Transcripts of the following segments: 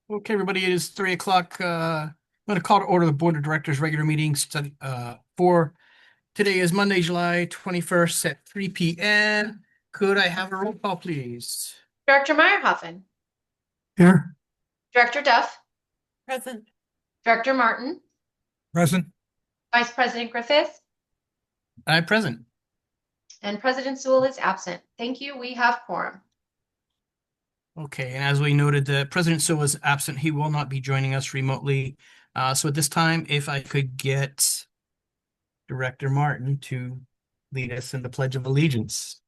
Okay, everybody, it is 3 o'clock. I'm going to call to order the Board of Directors regular meeting for today is Monday, July 21st at 3 p.m. Could I have a roll call, please? Director Meyerhoffen, Here. Director Duff, Present. Director Martin, Present. Vice President Griffith, I'm present. and President Sewell is absent. Thank you. We have quorum. Okay, and as we noted, the President Sewell is absent. He will not be joining us remotely. So at this time, if I could get Director Martin to lead us in the Pledge of Allegiance.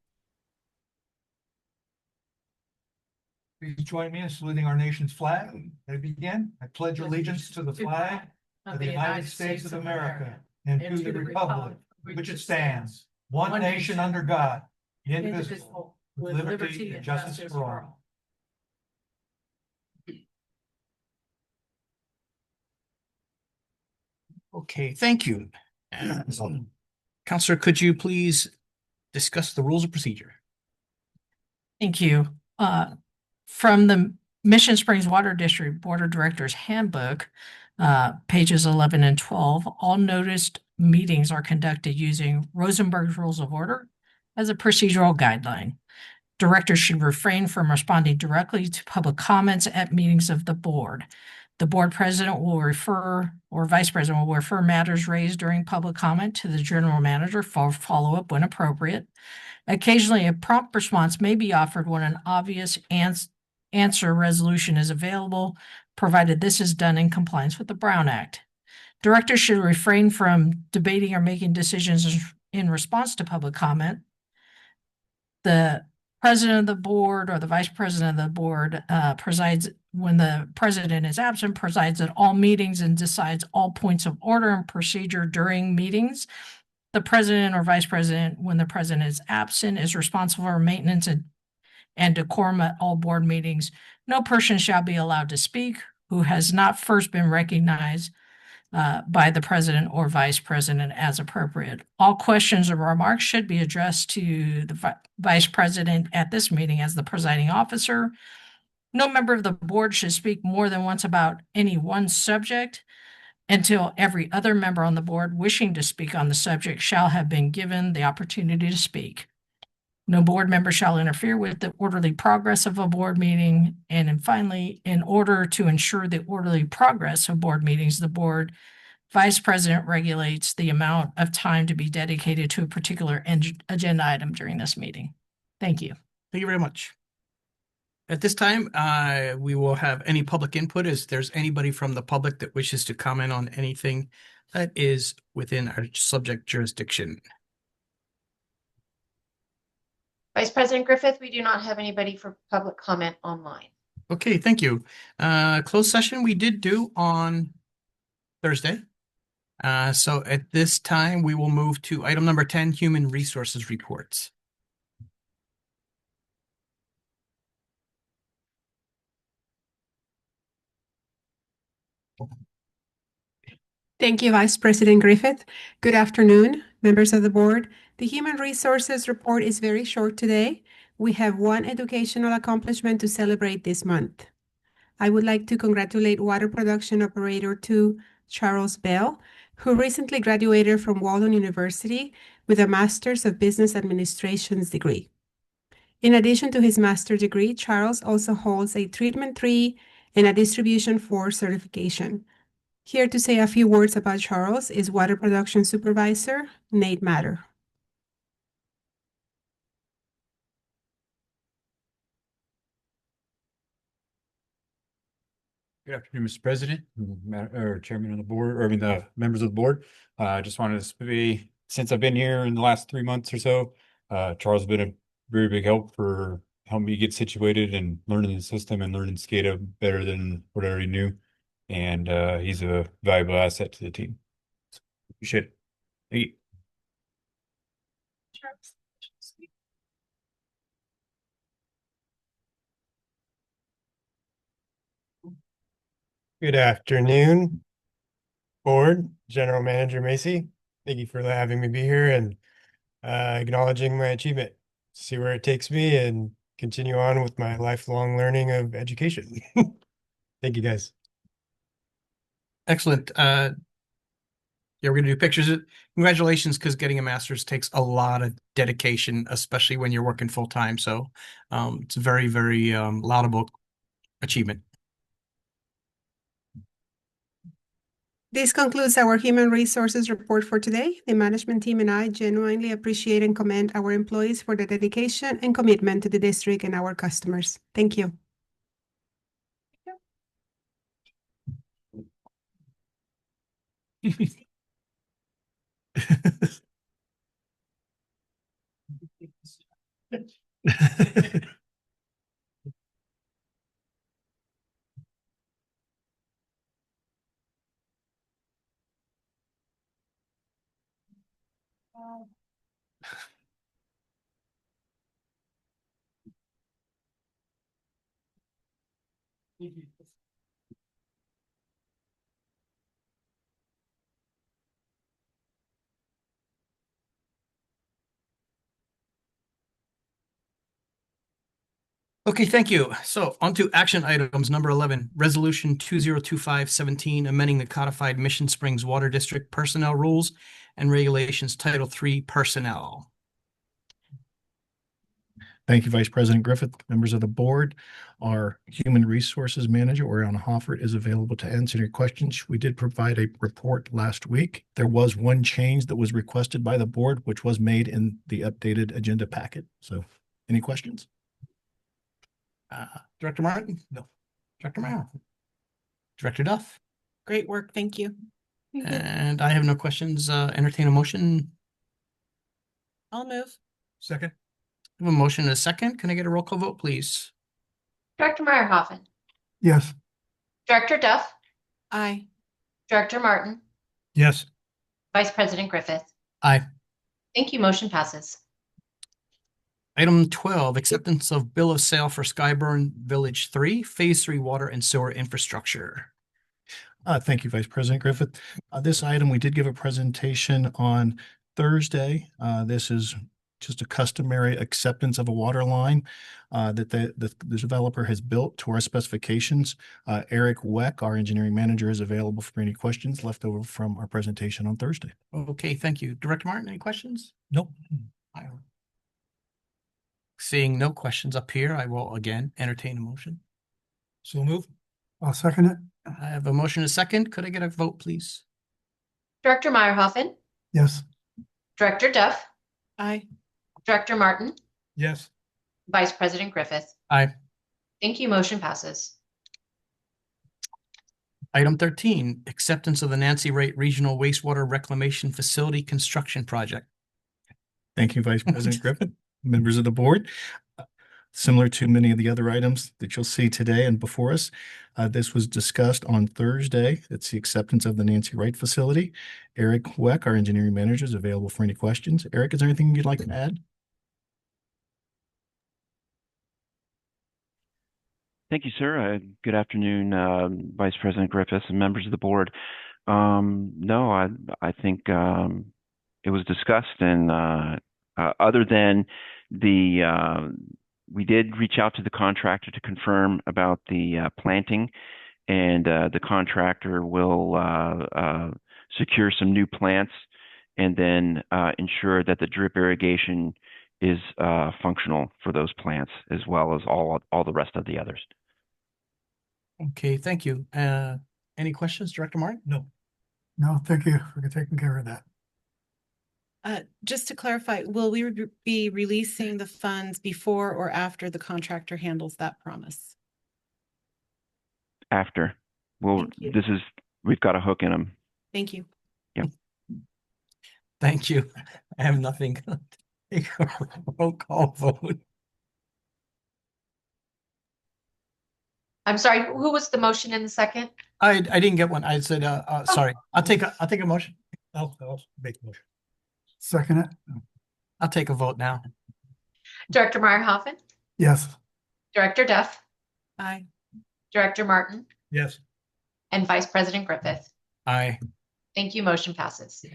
Please join me in saluting our nation's flag. May we begin. I pledge allegiance to the flag of the United States of America and to the republic which it stands, one nation under God, indivisible, with liberty and justice for all. Okay, thank you. Counselor, could you please discuss the rules of procedure? Thank you. From the Mission Springs Water District Board of Directors Handbook, pages 11 and 12, all noticed meetings are conducted using Rosenberg's Rules of Order as a procedural guideline. Directors should refrain from responding directly to public comments at meetings of the board. The board president will refer, or vice president will refer matters raised during public comment to the general manager for follow-up when appropriate. Occasionally, a prompt response may be offered when an obvious answer resolution is available, provided this is done in compliance with the Brown Act. Directors should refrain from debating or making decisions in response to public comment. The president of the board or the vice president of the board presides when the president is absent, presides at all meetings and decides all points of order and procedure during meetings. The president or vice president, when the president is absent, is responsible for maintenance and decorum at all board meetings. No person shall be allowed to speak who has not first been recognized by the president or vice president as appropriate. All questions or remarks should be addressed to the vice president at this meeting as the presiding officer. No member of the board should speak more than once about any one subject until every other member on the board wishing to speak on the subject shall have been given the opportunity to speak. No board member shall interfere with the orderly progress of a board meeting. And finally, in order to ensure the orderly progress of board meetings, the board vice president regulates the amount of time to be dedicated to a particular agenda item during this meeting. Thank you. Thank you very much. At this time, we will have any public input. If there's anybody from the public that wishes to comment on anything that is within our subject jurisdiction. Vice President Griffith, we do not have anybody for public comment online. Okay, thank you. Closed session we did do on Thursday. So at this time, we will move to item number 10, Human Resources Reports. Thank you, Vice President Griffith. Good afternoon, members of the board. The Human Resources Report is very short today. We have one educational accomplishment to celebrate this month. I would like to congratulate Water Production Operator 2, Charles Bell, who recently graduated from Walden University with a Master's of Business Administration's degree. In addition to his master's degree, Charles also holds a Treatment 3 and a Distribution 4 certification. Here to say a few words about Charles is Water Production Supervisor Nate Matter. Good afternoon, Mr. President, or Chairman of the board, or the members of the board. I just wanted to say, since I've been here in the last 3 months or so, Charles has been a very big help for helping me get situated and learning the system and learning SCADA better than what I already knew. And he's a valuable asset to the team. So, appreciate it. Thank you. Good afternoon, Board, General Manager Macy. Thank you for having me be here and acknowledging my achievement. See where it takes me and continue on with my lifelong learning of education. Thank you, guys. Excellent. Yeah, we're gonna do pictures. Congratulations, because getting a master's takes a lot of dedication, especially when you're working full time. So, it's a very, very laudable achievement. This concludes our human resources report for today. The management team and I genuinely appreciate and commend our employees for their dedication and commitment to the district and our customers. Thank you. Okay, thank you. So on to action items. Number 11, Resolution 2025-17, amending the codified Mission Springs Water District Personnel Rules and Regulations, Title III Personnel. Thank you, Vice President Griffith. Members of the board, our Human Resources Manager, Oriana Hoffert, is available to answer your questions. We did provide a report last week. There was one change that was requested by the board, which was made in the updated agenda packet. So any questions? Director Martin? No. Director Morrow? Director Duff? Great work. Thank you. And I have no questions. Entertain a motion. I'll move. Second. I have a motion and a second. Can I get a roll call vote, please? Director Meyerhoffen, Yes. Director Duff, Aye. Director Martin, Yes. Vice President Griffith. Aye. Thank you. Motion passes. Item 12, acceptance of bill of sale for Skyburn Village 3, Phase 3 water and sewer infrastructure. Thank you, Vice President Griffith. This item, we did give a presentation on Thursday. This is just a customary acceptance of a water line that the developer has built to our specifications. Eric Weck, our engineering manager, is available for any questions left over from our presentation on Thursday. Okay, thank you. Director Martin, any questions? Nope. Seeing no questions up here, I will again entertain a motion. So move. I'll second it. I have a motion and a second. Could I get a vote, please? Director Meyerhoffen, Yes. Director Duff, Aye. Director Martin, Yes. Vice President Griffith. Aye. Thank you. Motion passes. Item 13, acceptance of the Nancy Wright Regional Wastewater Reclamation Facility Construction Project. Thank you, Vice President Griffith. Members of the board. Similar to many of the other items that you'll see today and before us, this was discussed on Thursday. It's the acceptance of the Nancy Wright facility. Eric Weck, our engineering manager, is available for any questions. Eric, is there anything you'd like to add? Thank you, sir. Good afternoon, Vice President Griffiths and members of the board. No, I think it was discussed, and other than we did reach out to the contractor to confirm about the planting, and the contractor will secure some new plants and then ensure that the drip irrigation is functional for those plants, as well as all the rest of the others. Okay, thank you. Any questions, Director Martin? No. No, thank you for taking care of that. Just to clarify, will we be releasing the funds before or after the contractor handles that promise? After. Well, Thank you. we've got a hook in them. Thank you. Thank you. I have nothing. Take a roll call vote. I'm sorry. Who was the motion in the second? I didn't get one. I said, sorry. I'll take a motion. I'll make a motion. Second it. I'll take a vote now. Director Meyerhoffen, Yes. Director Duff, Aye. Director Martin, Yes. and Vice President Griffith. Aye. Thank you. Motion passes.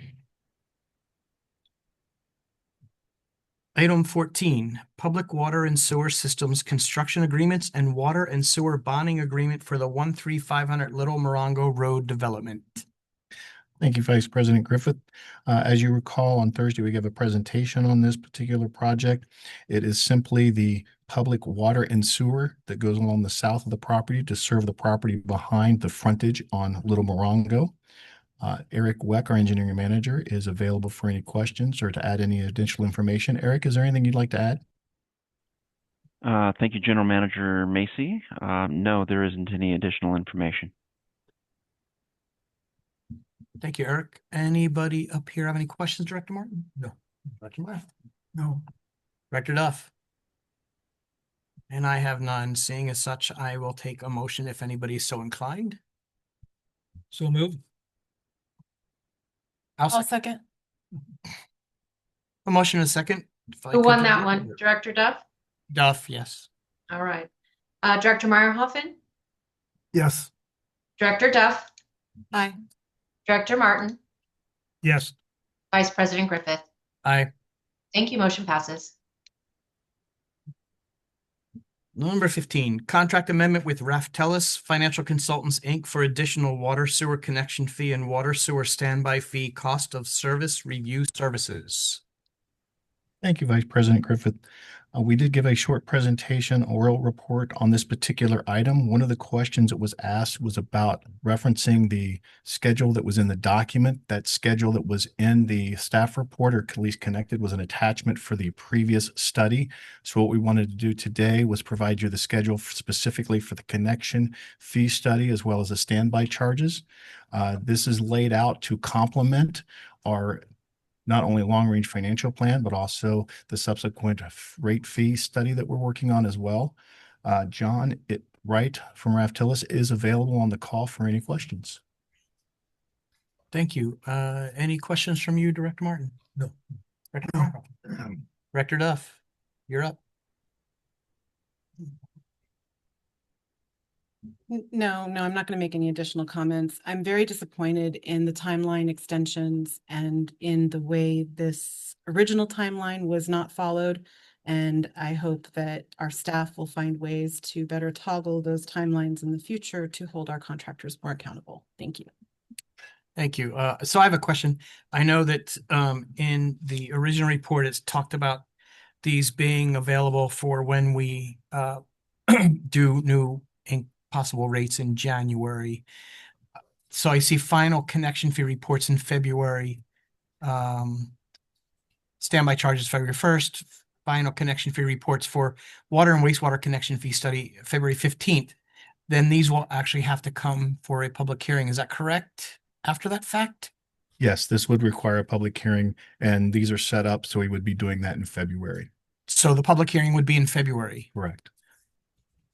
Item 14, Public Water and Sewer Systems Construction Agreements and Water and Sewer Bonding Agreement for the 13500 Little Morongo Road Development. Thank you, Vice President Griffith. As you recall, on Thursday, we gave a presentation on this particular project. It is simply the public water and sewer that goes along the south of the property to serve the property behind the frontage on Little Morongo. Eric Weck, our engineering manager, is available for any questions or to add any additional information. Eric, is there anything you'd like to add? Thank you, General Manager Macy. No, there isn't any additional information. Thank you, Eric. Anybody up here have any questions, Director Martin? No. Director Martin? No. Director Duff? And I have none. Seeing as such, I will take a motion if anybody is so inclined. So moved. I'll I'll second. second. A motion and a second. If I Who could won get that it. one? Director Duff? Duff, yes. All right. Director Meyerhoffen? Yes. Director Duff? Aye. Director Martin? Yes. Vice President Griffith? Aye. Thank you. Motion passes. Number 15, contract amendment with Raftellus Financial Consultants, Inc. for additional water sewer connection fee and water sewer standby fee cost of service review services. Thank you, Vice President Griffith. We did give a short presentation, oral report on this particular item. One of the questions that was asked was about referencing the schedule that was in the document. That schedule that was in the staff report, or at least connected, was an attachment for the previous study. So what we wanted to do today was provide you the schedule specifically for the connection fee study, as well as the standby charges. This is laid out to complement our not only long-range financial plan, but also the subsequent rate fee study that we're working on as well. John Wright from Raftellus is available on the call for any questions. Thank you. Any questions from you, Director Martin? No. Director Duff, you're up. No, I'm not going to make any additional comments. I'm very disappointed in the timeline extensions and in the way this original timeline was not followed. And I hope that our staff will find ways to better toggle those timelines in the future to hold our contractors more accountable. Thank you. Thank you. So I have a question. I know that in the original report, it's talked about these being available for when we do new possible rates in January. So I see final connection fee reports in February. Standby charges February 1st, final connection fee reports for water and wastewater connection fee study February 15th. Then these will actually have to come for a public hearing. Is that correct after that fact? Yes, this would require a public hearing, and these are set up, so we would be doing that in February. So the public hearing would be in February. Correct.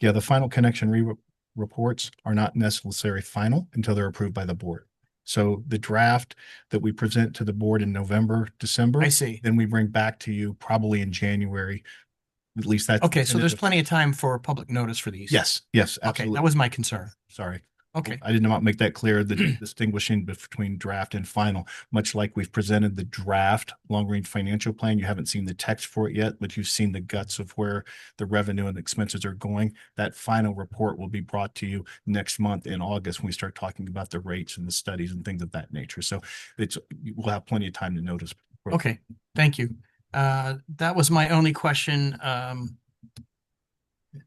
Yeah, the final connection reports are not necessarily final until they're approved by the board. So the draft that we present to the board in November, December, I see. then we bring back to you probably in January. At least that's Okay, so there's plenty of time for public notice for these. Yes, yes, Okay, absolutely. that was my concern. Sorry. Okay, I did not make that clear, the distinguishing between draft and final, much like we've presented the draft long-range financial plan. You haven't seen the text for it yet, but you've seen the guts of where the revenue and expenses are going. That final report will be brought to you next month in August when we start talking about the rates and the studies and things of that nature. So we'll have plenty of time to notice. okay, thank you. That was my only question.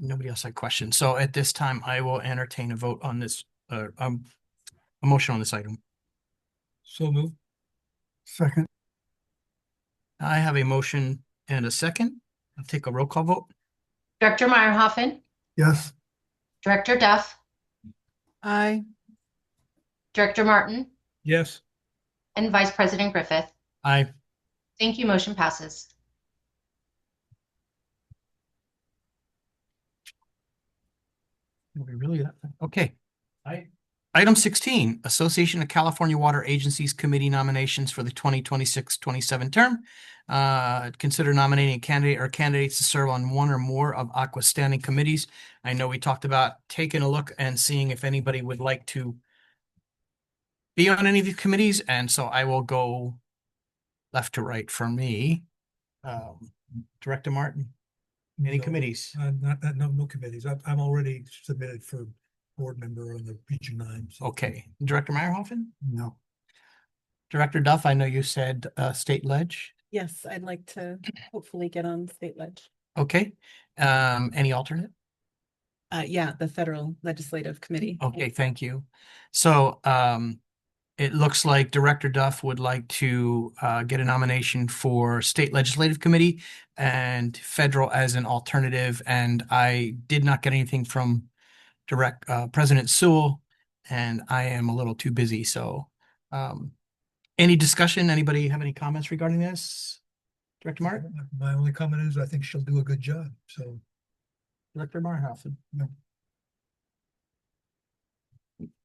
Nobody else had questions. So at this time, I will entertain a vote on this, a motion on this item. So moved. Second. I have a motion and a second. I'll take a roll call vote. Director Meyerhoffen? Yes. Director Duff? Aye. Director Martin? Yes. And Vice President Griffith? Aye. Thank you. Motion passes. Are we really okay? Item 16, Association of California Water Agencies Committee nominations for the 2026-27 term. Consider nominating a candidate or candidates to serve on one or more of Aqua's standing committees. I know we talked about taking a look and seeing if anybody would like to be on any of these committees, and so I will go left to right for me. Director Martin, any No, committees? no committees. I'm already submitted for board member on the Region 9. So Okay, Director Meyerhoffen? no. Director Duff, I know you said state ledge. Yes, I'd like to hopefully get on state ledge. Okay, any alternate? Yeah, the Federal Legislative Committee. Okay, thank you. So it looks like Director Duff would like to get a nomination for State Legislative Committee and federal as an alternative. And I did not get anything from President Sewell, and I am a little too busy. So any discussion? Anybody have any comments regarding this? Director Martin? My only comment is I think she'll do a good job. So Director Marhoffen? No.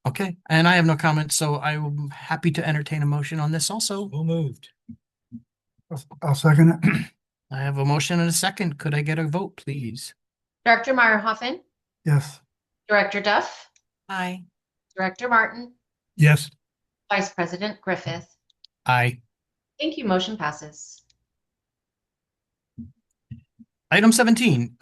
Okay, and I have no comments, so I'm happy to entertain a motion on this also. well moved. I'll second it. I have a motion and a second. Could I get a vote, please? Director Meyerhoffen, Yes. Director Duff, Aye. Director Martin, Yes. Vice President Griffith. Aye. Thank you. Motion passes. Item 17,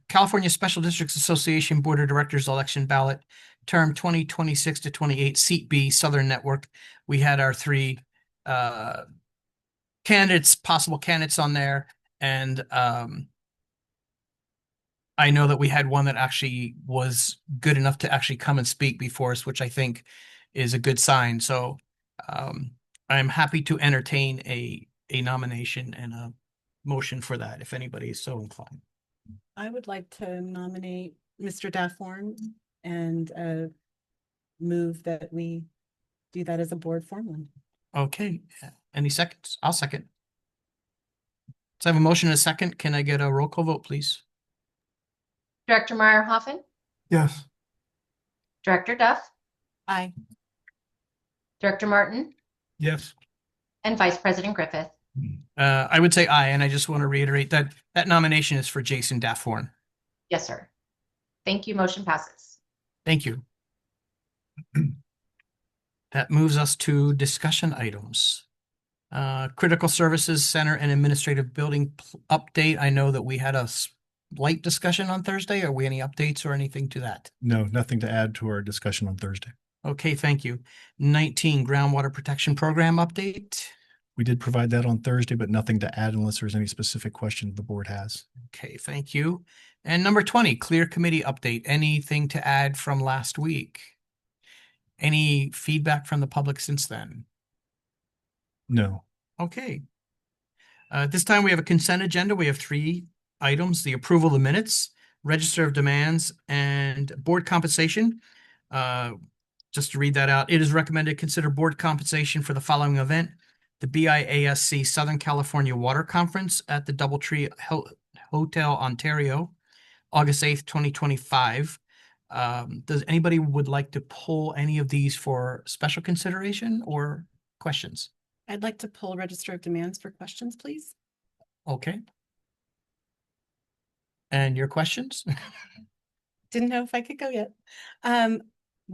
California Special Districts Association Board of Directors election ballot, term 2026 to 28, seat B, Southern Network. We had our three possible candidates on there, and I know that we had one that actually was good enough to actually come and speak before us, which I think is a good sign. So I'm happy to entertain a nomination and a motion for that, if anybody is so inclined. I would like to nominate Mr. Dafford and move that we do that as a board formally. Okay, any seconds? I'll second. So I have a motion and a second. Can I get a roll call vote, please? Director Meyerhoffen, Yes. Director Duff, Aye. Director Martin, Yes. and Vice President Griffith. I would say aye, and I just want to reiterate that that nomination is for Jason Dafford. Yes, sir. Thank you. Motion passes. Thank you. That moves us to discussion items. Critical Services Center and Administrative Building update. I know that we had a light discussion on Thursday. Are we any updates or anything to that? No, nothing to add to our discussion on Thursday. Okay, thank you. 19, Groundwater Protection Program update. We did provide that on Thursday, but nothing to add unless there's any specific question the board has. Okay, thank you. And number 20, Clear Committee update. Anything to add from last week? Any feedback from the public since then? No. Okay. This time we have a consent agenda. We have 3 items: the approval of the minutes, register of demands, and board compensation. Just to read that out, it is recommended to consider board compensation for the following event: the BIASC Southern California Water Conference at the Doubletree Hotel, Ontario, August 8th, 2025. Does anybody would like to pull any of these for special consideration or questions? I'd like to pull register of demands for questions, please. Okay. And your questions? Didn't know if I could go yet. I'm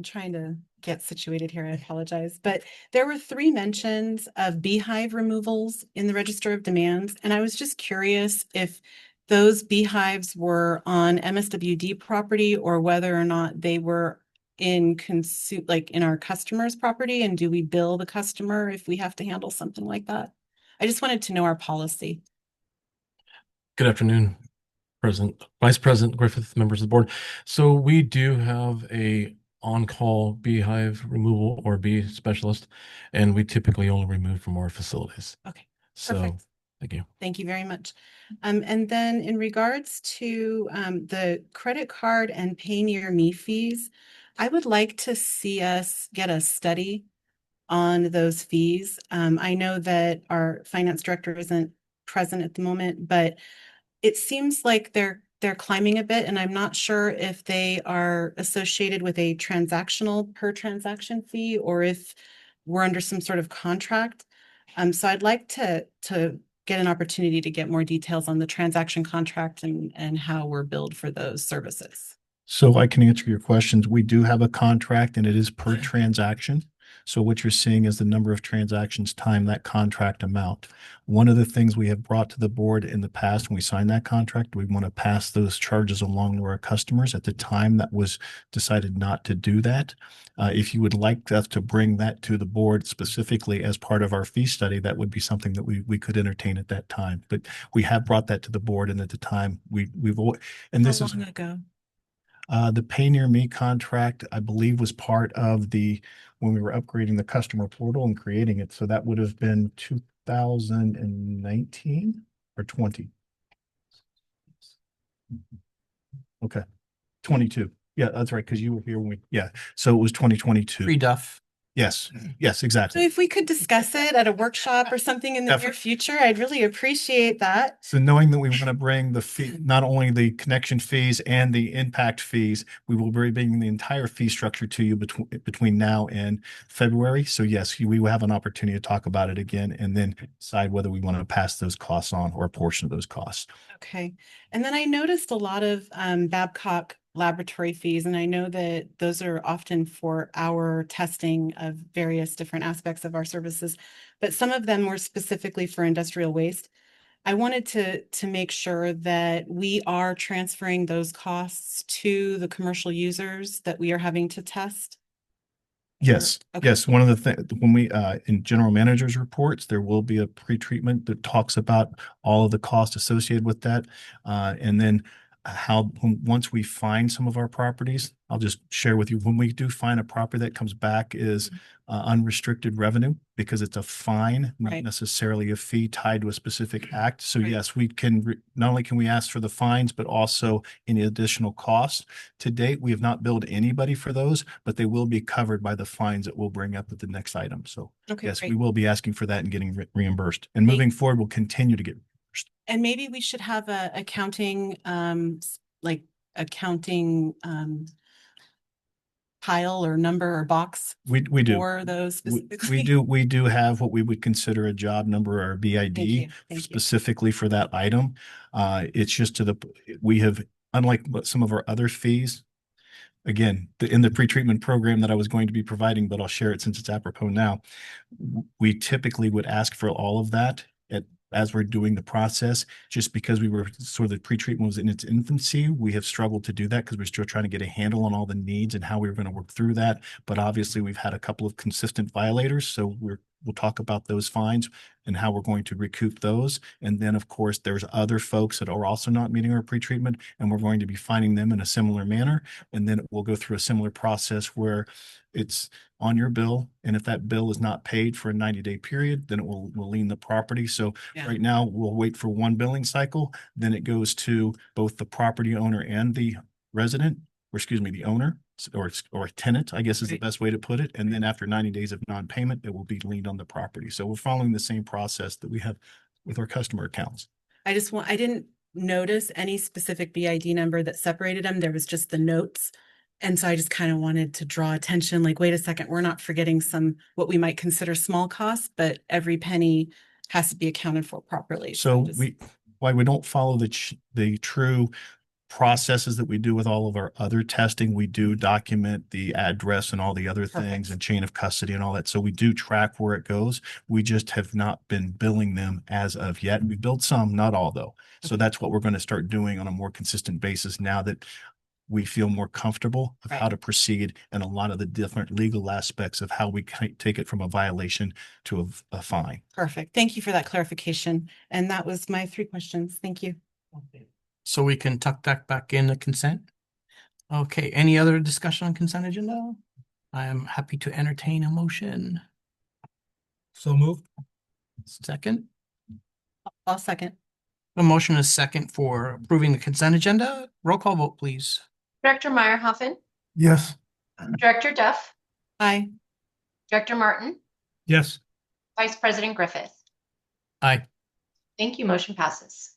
trying to get situated here. I apologize. But there were 3 mentions of beehive removals in the register of demands. And I was just curious if those beehives were on MSWD property or whether or not they were in in our customer's property, and do we bill the customer if we have to handle something like that? I just wanted to know our policy. Good afternoon, Vice President Griffith, members of the board. So we do have a on-call beehive removal or bee specialist, and we typically only remove from our facilities. Okay, So perfect. thank you. Thank you very much. And then in regards to the credit card and pay near me fees, I would like to see us get a study on those fees. I know that our finance director isn't present at the moment, but it seems like they're climbing a bit, and I'm not sure if they are associated with a transactional per transaction fee or if we're under some sort of contract. So I'd like to get an opportunity to get more details on the transaction contract and how we're billed for those services. So I can answer your questions. We do have a contract and it is per transaction. So what you're seeing is the number of transactions times that contract amount. One of the things we have brought to the board in the past, when we signed that contract, we want to pass those charges along to our customers. At the time, that was decided not to do that. If you would like us to bring that to the board specifically as part of our fee study, that would be something that we could entertain at that time. But we have brought that to the board, and at the time, and this How is long ago? the Pay Near Me contract, I believe, was part of when we were upgrading the customer portal and creating it. So that would have been 2019 or 20. Okay, 22. Yeah, that's right, because you were here yeah. So it was 2022. Pre-Duff. Yes, yes, So exactly. if we could discuss it at a workshop or something in the near Definitely. future, I'd really appreciate that. So knowing that we want to bring the fee, not only the connection fees and the impact fees, we will be bringing the entire fee structure to you between now and February. So yes, we will have an opportunity to talk about it again and then decide whether we want to pass those costs on or a portion of those costs. Okay. And then I noticed a lot of Babcock laboratory fees, and I know that those are often for our testing of various different aspects of our services, but some of them were specifically for industrial waste. I wanted to make sure that we are transferring those costs to the commercial users that we are having to test. Yes, Okay. yes. One of the things when we in general managers reports, there will be a pre-treatment that talks about all of the costs associated with that. And then once we find some of our properties, I'll just share with you, when we do find a property that comes back is unrestricted revenue because it's a fine, not Right. necessarily a fee tied to a specific act. So Right. yes, we can not only can we ask for the fines, but also any additional costs. To date, we have not billed anybody for those, but they will be covered by the fines that we'll bring up at the next item. So Okay, yes, we great. will be asking for that and getting reimbursed. And moving forward, we'll continue to get reimbursed. And maybe we should have a accounting, like accounting, pile or number or box We do. for those We specifically. we do have what we would consider a job number or Thank BID you. Thank you. specifically for that item. It's just we have, unlike some of our other fees, again, in the pretreatment program that I was going to be providing, but I'll share it since it's apropos now. We typically would ask for all of that as we're doing the process, just because we were sort of the pretreatment was in its infancy. We have struggled to do that because we're still trying to get a handle on all the needs and how we were going to work through that. But obviously, we've had a couple of consistent violators, so we'll talk about those fines and how we're going to recoup those. And then, of course, there's other folks that are also not meeting our pretreatment, and we're going to be finding them in a similar manner. And then we'll go through a similar process where it's on your bill. And if that bill is not paid for a 90-day period, then we'll lien the property. So Yeah. right now, we'll wait for one billing cycle. Then it goes to both the property owner and the resident, or excuse me, the owner or tenant, I guess is the Right. best way to put it. And then after 90 days of non-payment, it will be liened on the property. So we're following the same process that we have with our customer accounts. I didn't notice any specific BID number that separated them. There was just the notes. And so I just kind of wanted to draw attention, like, wait a second, we're not forgetting what we might consider small costs, but every penny has to be accounted for properly. So why we don't follow the true processes that we do with all of our other testing, we do document the address and all the other things Perfect. and chain of custody and all that. So we do track where it goes. We just have not been billing them as of yet. We billed some, not all though. So that's what we're going to start doing on a more consistent basis now that we feel more comfortable of how Right. to proceed and a lot of the different legal aspects of how we take it from a violation to a fine. Perfect. Thank you for that clarification. And that was my 3 questions. Thank you. So we can tuck that back in the consent. Okay, any other discussion on consent agenda? I am happy to entertain a motion. So moved. Second, I'll second. a motion is second for approving the consent agenda. Roll call vote, please. Director Meyerhoffen, Yes. Director Duff, Aye. Director Martin, Yes. Vice President Griffith. Aye. Thank you. Motion passes.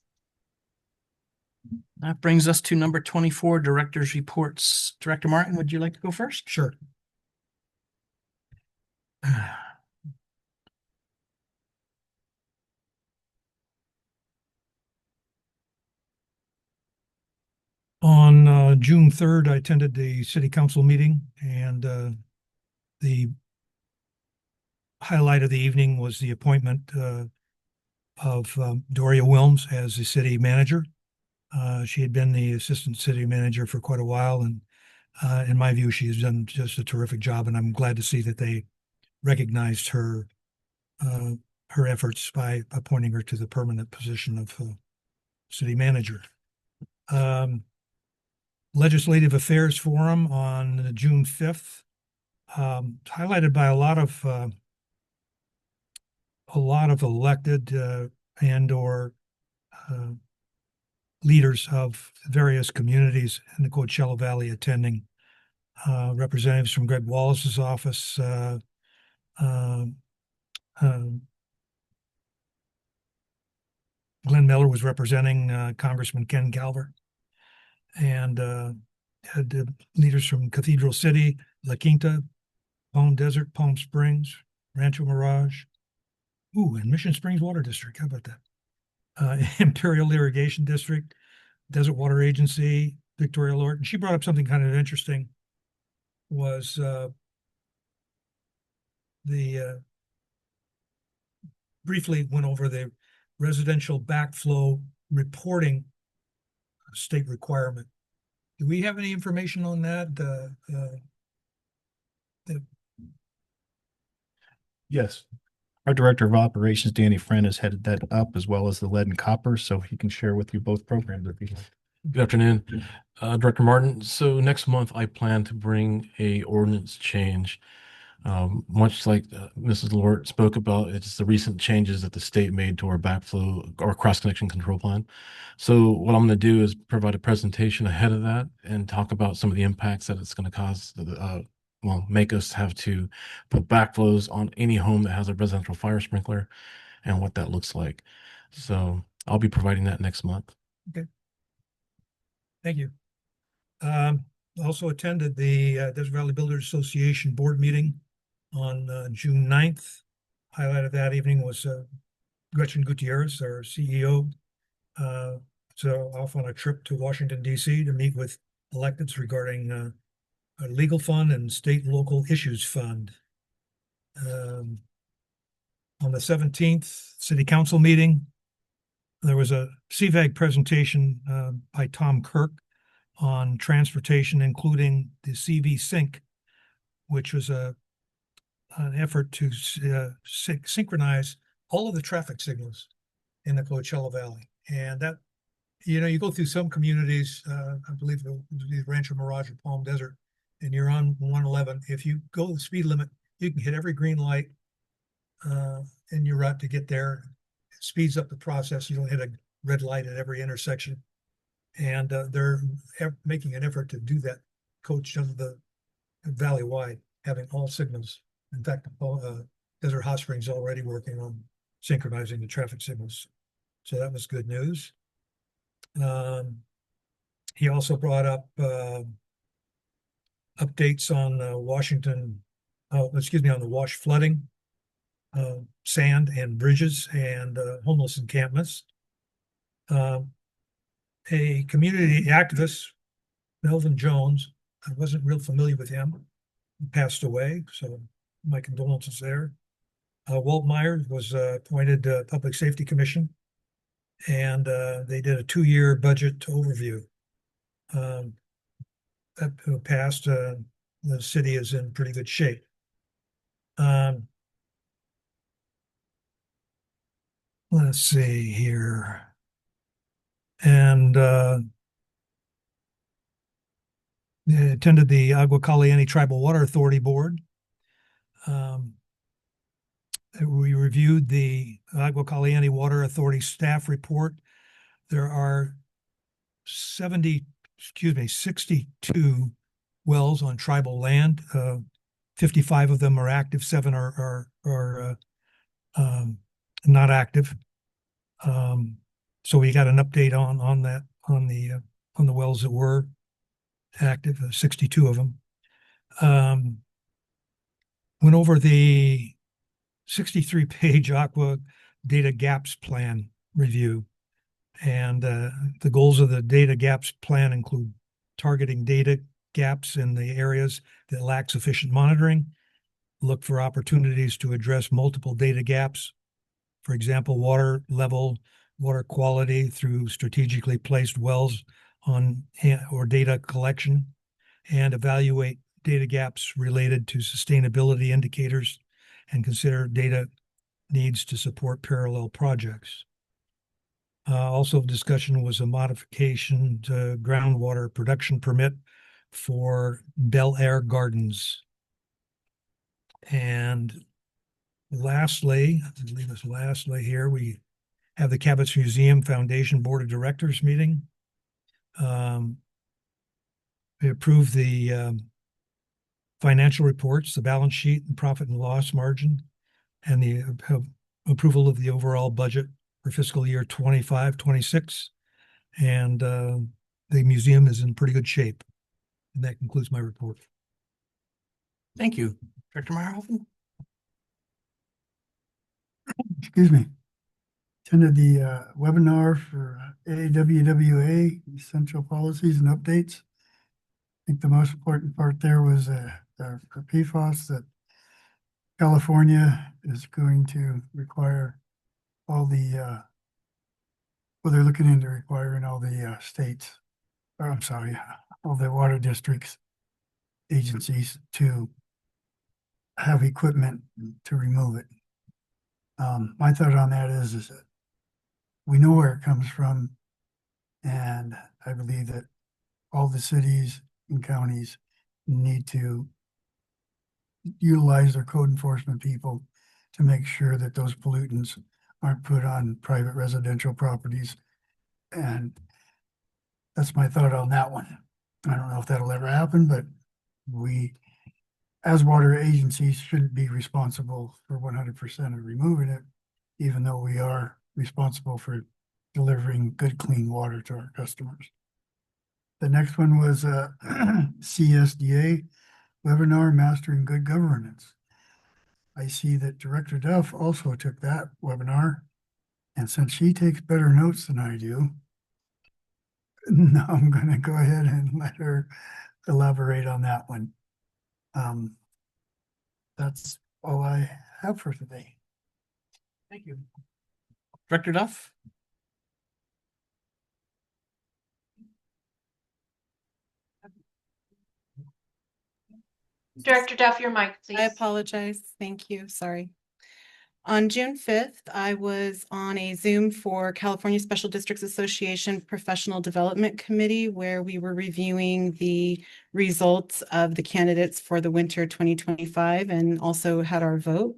That brings us to number 24, Director's Reports. Director Martin, would you like to go first? Sure. On June 3rd, I attended the city council meeting, and the highlight of the evening was the appointment of Doria Wilms as the city manager. She had been the assistant city manager for quite a while, and in my view, she has done just a terrific job, and I'm glad to see that they recognized her efforts by appointing her to the permanent position of city manager. Legislative Affairs Forum on June 5th, highlighted by a lot of elected and or leaders of various communities in the Coachella Valley attending. Representatives from Greg Wallace's office, Glenn Miller was representing Congressman Ken Calver, and had leaders from Cathedral City, La Quinta, Palm Desert, Palm Springs, Rancho Mirage, and Mission Springs Water District. How about that? Imperial Irrigation District, Desert Water Agency, Victoria Lord. And she brought up something kind of interesting, was briefly went over the residential backflow reporting state requirement. Do we have any information on that? Yes. Our Director of Operations, Danny Friend, has headed that up, as well as the lead and copper, so he can share with you both programs if you like. Good afternoon, Director Martin. So next month, I plan to bring a ordinance change. Much like Mrs. Lort spoke about, it's the recent changes that the state made to our backflow or cross-connection control plan. So what I'm going to do is provide a presentation ahead of that and talk about some of the impacts that it's going to cause, make us have to put backflows on any home that has a residential fire sprinkler and what that looks like. So I'll be providing that next month. Okay. Thank you. Also attended the Desert Valley Builders Association board meeting on June 9th. Highlight of that evening was Gretchen Gutierrez, our CEO. So off on a trip to Washington, D.C. to meet with electeds regarding a legal fund and state and local issues fund. On the 17th, city council meeting, there was a CVAG presentation by Tom Kirk on transportation, including the CV Sync, which was an effort to synchronize all of the traffic signals in the Coachella Valley. And that, you go through some communities, I believe Rancho Mirage or Palm Desert, and you're on 111. If you go the speed limit, you can hit every green light in your route to get there. It speeds up the process. You don't hit a red light at every intersection. And they're making an effort to do that, coach of the valley-wide, having all signals. In fact, Desert Hot Springs already working on synchronizing the traffic signals. So that was good news. He also brought up updates on on the wash flooding, sand and bridges, and homeless encampments. A community activist, Melvin Jones, I wasn't real familiar with him. He passed away, so my condolences there. Walt Myers was appointed Public Safety Commission, and they did a 2-year budget overview. That passed. The city is in pretty good shape. Let's see here. And attended the Agua Caliente Tribal Water Authority Board. We reviewed the Agua Caliente Water Authority staff report. There are 62 wells on tribal land. 55 of them are active, 7 are not active. So we got an update on that, on the wells that were active, 62 of them. Went over the 63-page Aqua Data Gaps Plan review. And the goals of the Data Gaps Plan include targeting data gaps in the areas that lack sufficient monitoring, look for opportunities to address multiple data gaps. For example, water level, water quality through strategically placed wells on or data collection, and evaluate data gaps related to sustainability indicators and consider data needs to support parallel projects. Also, discussion was a modification to groundwater production permit for Bel Air Gardens. And lastly, I believe it's lastly here, we have the Cabot Museum Foundation Board of Directors meeting. We approved the financial reports, the balance sheet and profit and loss margin, and the approval of the overall budget for fiscal year 25-26. And the museum is in pretty good shape. And that concludes my report. Thank you. Director Meyerhoffen? Excuse me. Attended the webinar for AWWA, Essential Policies and Updates. I think the most important part there was for PFAS that California is going to require all the, well, they're looking into requiring all the states, or I'm sorry, all the water districts, agencies to have equipment to remove it. My thought on that is that we know where it comes from, and I believe that all the cities and counties need to utilize their code enforcement people to make sure that those pollutants aren't put on private residential properties. And that's my thought on that one. I don't know if that'll ever happen, but we, as water agencies, shouldn't be responsible for 100% of removing it, even though we are responsible for delivering good, clean water to our customers. The next one was CSDA webinar, Mastering Good Governance. I see that Director Duff also took that webinar, and since she takes better notes than I do, now I'm going to go ahead and let her elaborate on that one. That's all I have for today. Thank you. Director Duff? Director Duff, your mic, please. I apologize. Thank you. Sorry. On June 5th, I was on a Zoom for California Special Districts Association Professional Development Committee, where we were reviewing the results of the candidates for the winter 2025 and also had our vote.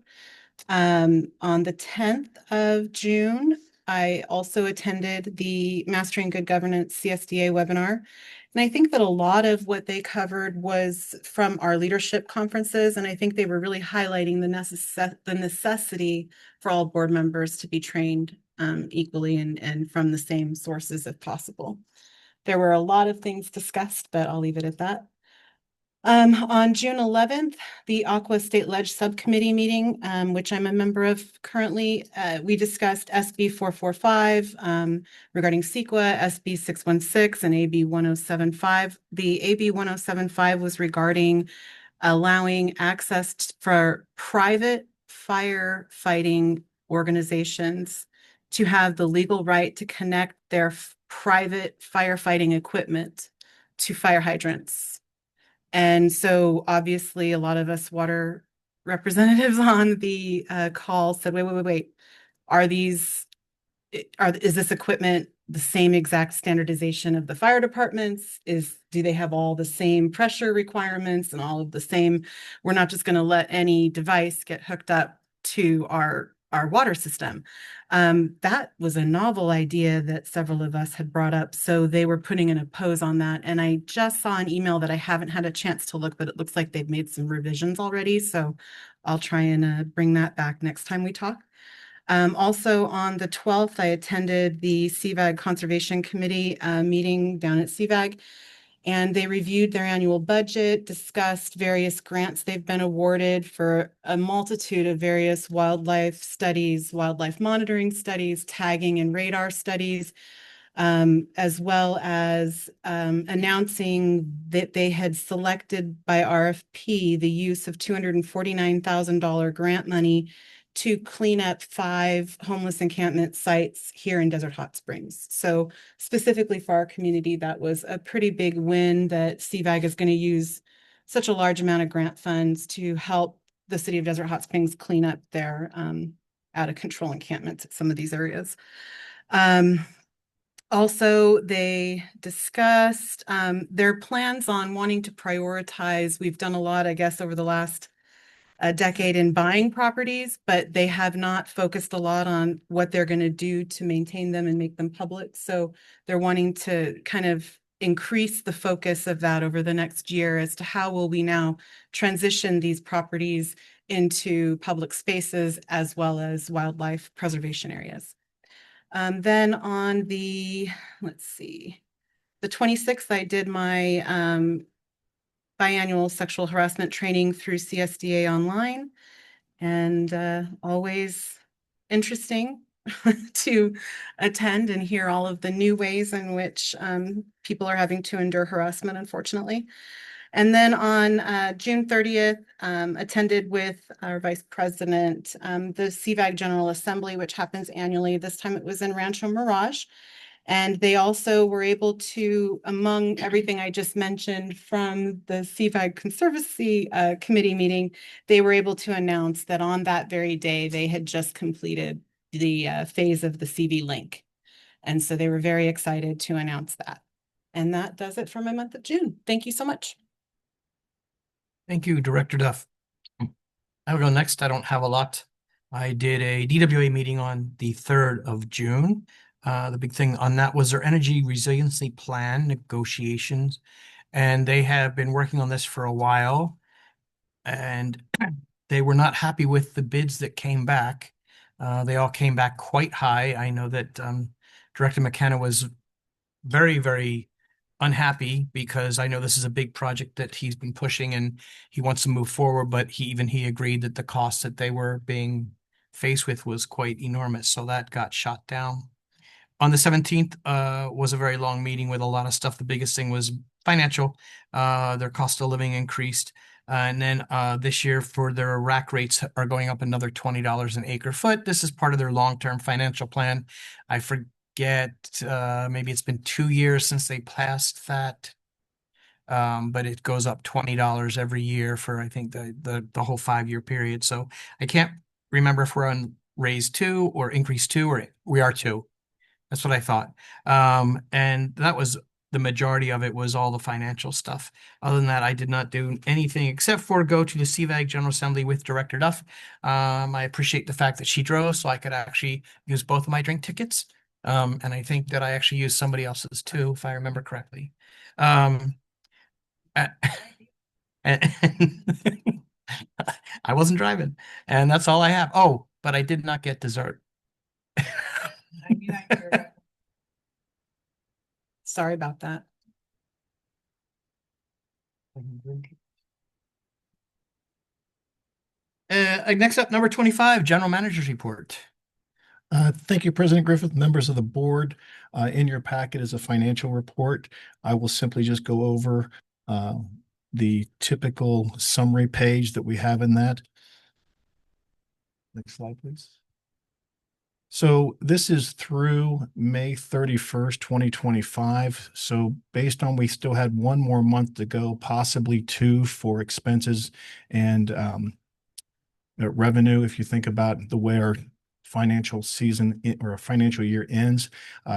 On the 10th of June, I also attended the Mastering Good Governance CSDA webinar. And I think that a lot of what they covered was from our leadership conferences. And I think they were really highlighting the necessity for all board members to be trained equally and from the same sources if possible. There were a lot of things discussed, but I'll leave it at that. On June 11th, the Aqua State Ledge Subcommittee meeting, which I'm a member of currently, we discussed SB 445 regarding CEQA, SB 616, and AB 1075. The AB 1075 was regarding allowing access for private firefighting organizations to have the legal right to connect their private firefighting equipment to fire hydrants. And so obviously a lot of us water representatives on the call said, wait, is this equipment the same exact standardization of the fire departments? Do they have all the same pressure requirements and all of the same? We're not just going to let any device get hooked up to our water system. That was a novel idea that several of us had brought up. So they were putting in a pose on that. And I just saw an email that I haven't had a chance to look, but it looks like they've made some revisions already. So I'll try and bring that back next time we talk. Also on the 12th, I attended the CVAG Conservation Committee meeting down at CVAG. And they reviewed their annual budget, discussed various grants they've been awarded for a multitude of various wildlife studies, wildlife monitoring studies, tagging and radar studies. as well as announcing that they had selected by RFP the use of $249,000 grant money to clean up 5 homeless encampment sites here in Desert Hot Springs. So specifically for our community, that was a pretty big win that CVAG is going to use such a large amount of grant funds to help the city of Desert Hot Springs clean up their out of control encampments at some of these areas. Also, they discussed their plans on wanting to prioritize. We've done a lot, I guess, over the last decade in buying properties, but they have not focused a lot on what they're going to do to maintain them and make them public. So they're wanting to kind of increase the focus of that over the next year as to how will we now transition these properties into public spaces as well as wildlife preservation areas. Then on the, let's see, the 26th, I did my biannual sexual harassment training through CSDA online, and always interesting to attend and hear all of the new ways in which people are having to endure harassment, unfortunately. And then on June 30th, attended with our Vice President, the CVAG General Assembly, which happens annually. This time it was in Rancho Mirage. And they also were able to, among everything I just mentioned from the CVAG Conservancy Committee meeting, they were able to announce that on that very day, they had just completed the phase of the CV link. And so they were very excited to announce that. And that does it for my month of June. Thank you so much. Thank you, Director Duff. I'll go next. I don't have a lot. I did a DWA meeting on the 3rd of June. The big thing on that was their energy resiliency plan negotiations. And they have been working on this for a while. And they were not happy with the bids that came back. They all came back quite high. I know that Director McKenna was very, very unhappy because I know this is a big project that he's been pushing and he wants to move forward, but he agreed that the cost that they were being faced with was quite enormous. So that got shot down. On the 17th was a very long meeting with a lot of stuff. The biggest thing was financial. Their cost of living increased. And then this year for their rack rates are going up another $20 an acre foot. This is part of their long-term financial plan. I forget, maybe it's been 2 years since they passed that. But it goes up $20 every year for, I think, the whole 5-year period. So I can't remember if we're on raise 2 or increase 2, or we are 2. That's what I thought. And that was the majority of it, was all the financial stuff. Other than that, I did not do anything except for go to the CVAG General Assembly with Director Duff. I appreciate the fact that she drove so I could actually use both of my drink tickets. And I think that I actually used somebody else's too, if I remember correctly. And I wasn't driving, and that's all I have. Oh, but I did not get dessert. Sorry about that. Next up, number 25, General Manager's Report. Thank you, President Griffith, members of the board. In your packet is a financial report. I will simply just go over the typical summary page that we have in that. Next slide, please. So this is through May 31st, 2025. So based on, we still had 1 more month to go, possibly 2 for expenses and revenue, if you think about the way our financial season or financial year ends.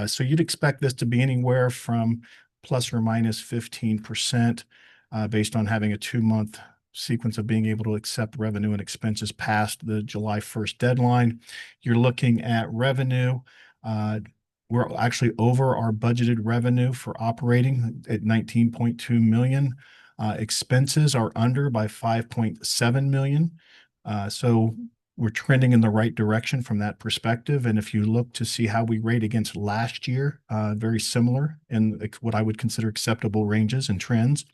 So you'd expect this to be anywhere from plus or minus 15% based on having a 2-month sequence of being able to accept revenue and expenses past the July 1st deadline. You're looking at revenue. We're actually over our budgeted revenue for operating at 19.2 million. Expenses are under by 5.7 million. So we're trending in the right direction from that perspective. And if you look to see how we rate against last year, very similar in what I would consider acceptable ranges and trends.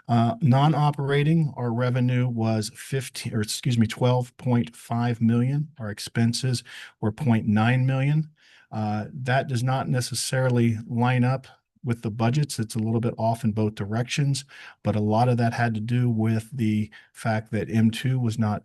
Non-operating, our revenue was 12.5 million. Our expenses were 0.9 million. That does not necessarily line up with the budgets. It's a little bit off in both directions, but a lot of that had to do with the fact that M2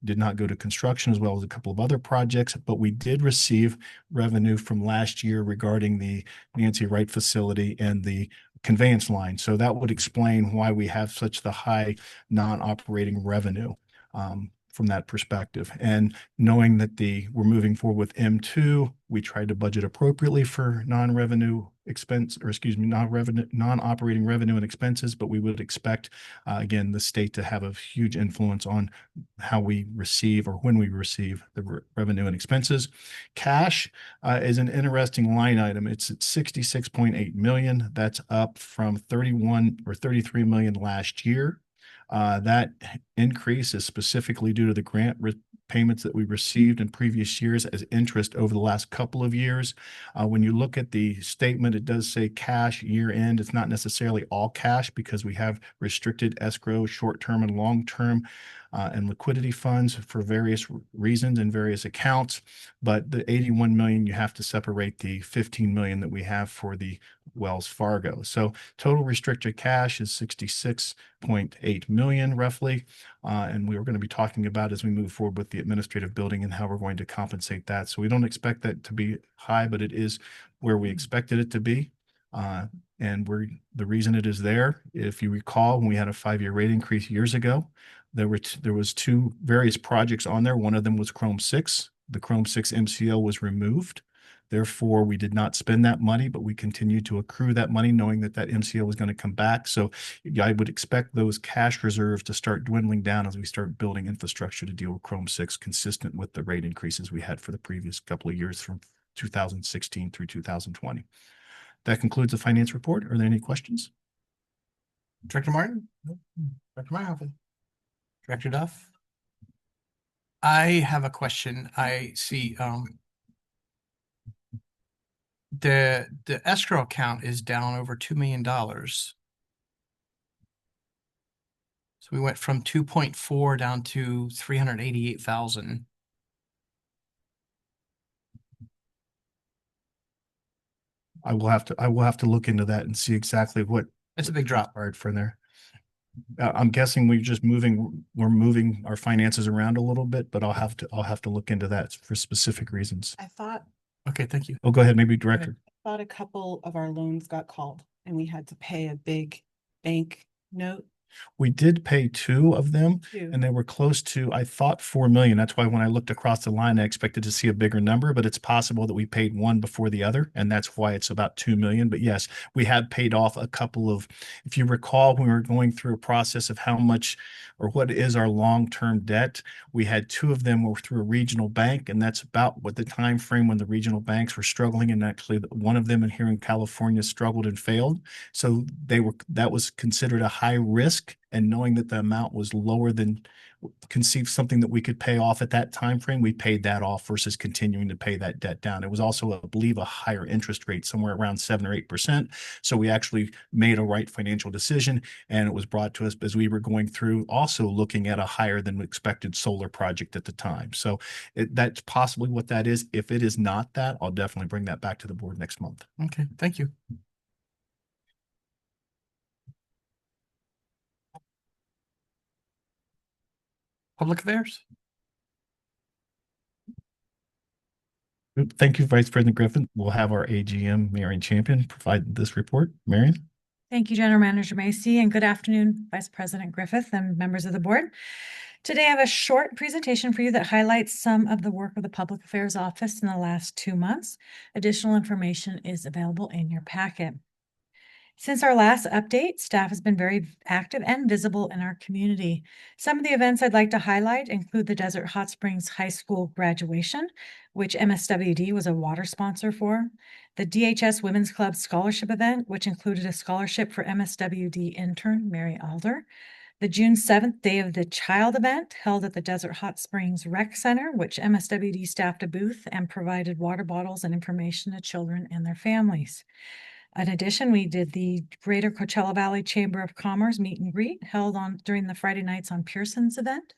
did not go to construction, as well as a couple of other projects, but we did receive revenue from last year regarding the Nancy Wright facility and the conveyance line. So that would explain why we have such the high non-operating revenue from that perspective. And knowing that we're moving forward with M2, we tried to budget appropriately for non-operating revenue and expenses, but we would expect, again, the state to have a huge influence on how we receive or when we receive the revenue and expenses. Cash is an interesting line item. It's at 66.8 million. That's up from 31 or 33 million last year. That increase is specifically due to the grant payments that we received in previous years as interest over the last couple of years. When you look at the statement, it does say cash year end. It's not necessarily all cash because we have restricted escrow, short-term and long-term, and liquidity funds for various reasons and various accounts. But the 81 million, you have to separate the 15 million that we have for the Wells Fargo. So total restricted cash is 66.8 million roughly. And we were going to be talking about as we move forward with the administrative building and how we're going to compensate that. So we don't expect that to be high, but it is where we expected it to be. And the reason it is there, if you recall, when we had a 5-year rate increase years ago, there was two various projects on there. One of them was Chrome 6. The Chrome 6 MCO was removed. Therefore, we did not spend that money, but we continued to accrue that money knowing that MCO was going to come back. So I would expect those cash reserves to start dwindling down as we start building infrastructure to deal with Chrome 6, consistent with the rate increases we had for the previous couple of years from 2016 through 2020. That concludes the finance report. Are there any questions? Director Martin? Director Myhoffen? Director Duff? I have a question. I see the escrow account is down over $2 million. So we went from 2.4 down to 388,000. I will have to look into that and see exactly what. It's a big drop. Hard for there. I'm guessing we're moving our finances around a little bit, but I'll have to look into that for specific reasons. I thought, Okay, thank you. Oh, go ahead, maybe Director. I thought a couple of our loans got called and we had to pay a big bank note. We did pay 2 of them, and they were close to, I thought, 4 million. That's why when I looked across the line, I expected to see a bigger number, but it's possible that we paid one before the other, and that's why it's about 2 million. But yes, we have paid off a couple of, if you recall, when we were going through a process of how much or what is our long-term debt, we had 2 of them were through a regional bank, and that's about what the time frame when the regional banks were struggling, and actually one of them in here in California struggled and failed. So that was considered a high risk. And knowing that the amount was lower than conceived something that we could pay off at that time frame, we paid that off versus continuing to pay that debt down. It was also, I believe, a higher interest rate, somewhere around 7 or 8%. So we actually made a right financial decision, and it was brought to us as we were going through also looking at a higher than expected solar project at the time. So that's possibly what that is. If it is not that, I'll definitely bring that back to the board next month. Okay, thank you. Public Affairs? Thank you, Vice President Griffin. We'll have our AGM, Marion Champion, provide this report. Marion? Thank you, General Manager Macy, and good afternoon, Vice President Griffith and members of the board. Today, I have a short presentation for you that highlights some of the work of the Public Affairs Office in the last 2 months. Additional information is available in your packet. Since our last update, staff has been very active and visible in our community. Some of the events I'd like to highlight include the Desert Hot Springs High School graduation, which MSWD was a water sponsor for, the DHS Women's Club Scholarship event, which included a scholarship for MSWD intern Mary Alder, the June 7th Day of the Child event held at the Desert Hot Springs Rec Center, which MSWD staffed a booth and provided water bottles and information to children and their families. In addition, we did the Greater Coachella Valley Chamber of Commerce meet and greet held during the Friday Nights on Pearson's event.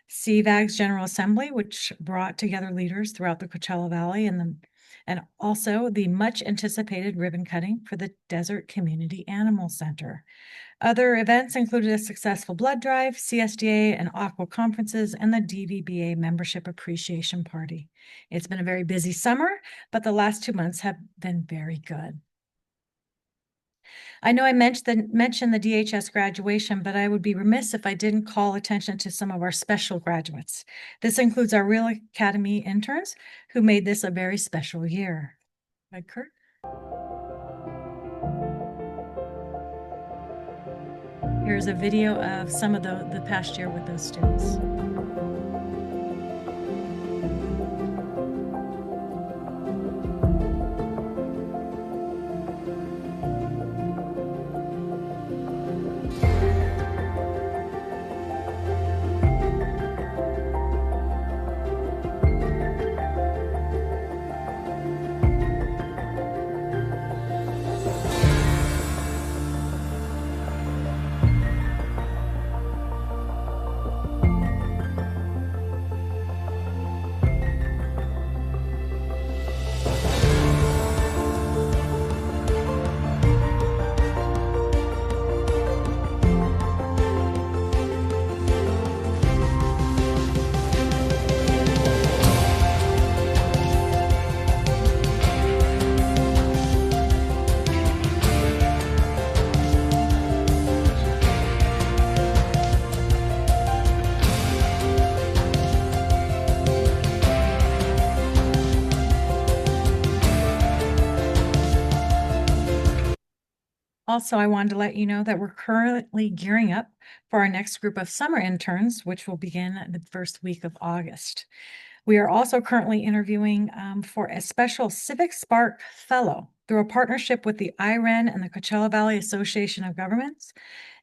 CVAG's General Assembly, which brought together leaders throughout the Coachella Valley, and and also the much anticipated ribbon cutting for the Desert Community Animal Center. Other events included a successful blood drive, CSDA and aqua conferences, and the DVBA membership appreciation party. It's been a very busy summer, but the last 2 months have been very good. I know I mentioned the DHS graduation, but I would be remiss if I didn't call attention to some of our special graduates. This includes our Real Academy interns who made this a very special year. Right, Kurt? Here's a video of some of the past year with those students. Also, I wanted to let you know that we're currently gearing up for our next group of summer interns, which will begin the first week of August. We are also currently interviewing for a special Civic Spark Fellow through a partnership with the IREN and the Coachella Valley Association of Governments.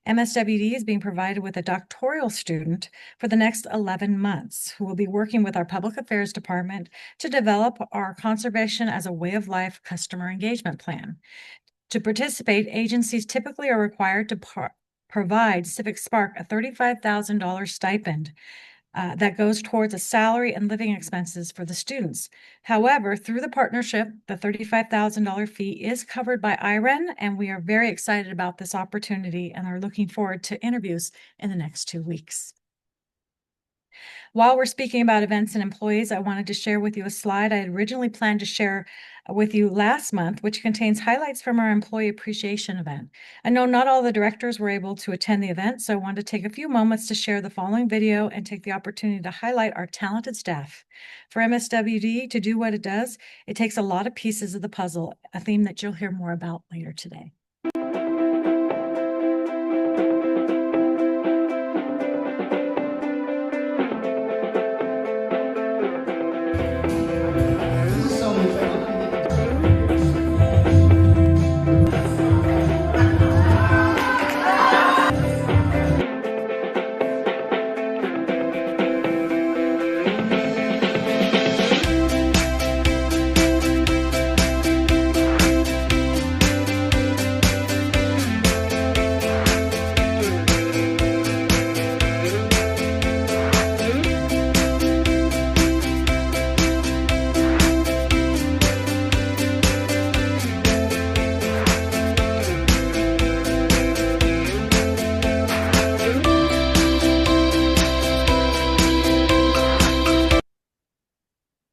MSWD is being provided with a doctoral student for the next 11 months who will be working with our Public Affairs Department to develop our Conservation as a Way of Life customer engagement plan. To participate, agencies typically are required to provide Civic Spark a $35,000 stipend that goes towards a salary and living expenses for the students. However, through the partnership, the $35,000 fee is covered by IREN, and we are very excited about this opportunity and are looking forward to interviews in the next 2 weeks. While we're speaking about events and employees, I wanted to share with you a slide I had originally planned to share with you last month, which contains highlights from our employee appreciation event. I know not all the directors were able to attend the event, so I wanted to take a few moments to share the following video and take the opportunity to highlight our talented staff. For MSWD to do what it does, it takes a lot of pieces of the puzzle, a theme that you'll hear more about later today.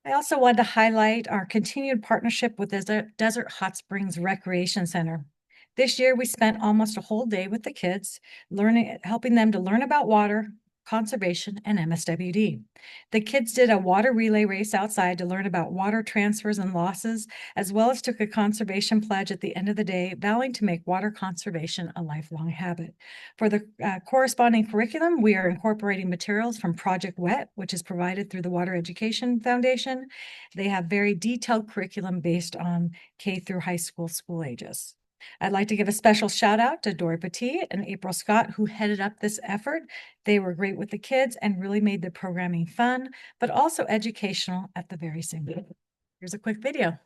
I also wanted to highlight our continued partnership with Desert Hot Springs Recreation Center. This year, we spent almost a whole day with the kids, helping them to learn about water, conservation, and MSWD. The kids did a water relay race outside to learn about water transfers and losses, as well as took a conservation pledge at the end of the day, vowing to make water conservation a lifelong habit. For the corresponding curriculum, we are incorporating materials from Project WET, which is provided through the Water Education Foundation. They have very detailed curriculum based on K through high school ages. I'd like to give a special shout out to Dory Petit and April Scott, who headed up this effort. They were great with the kids and really made the programming fun, but also educational at the very same time. Here's a quick video.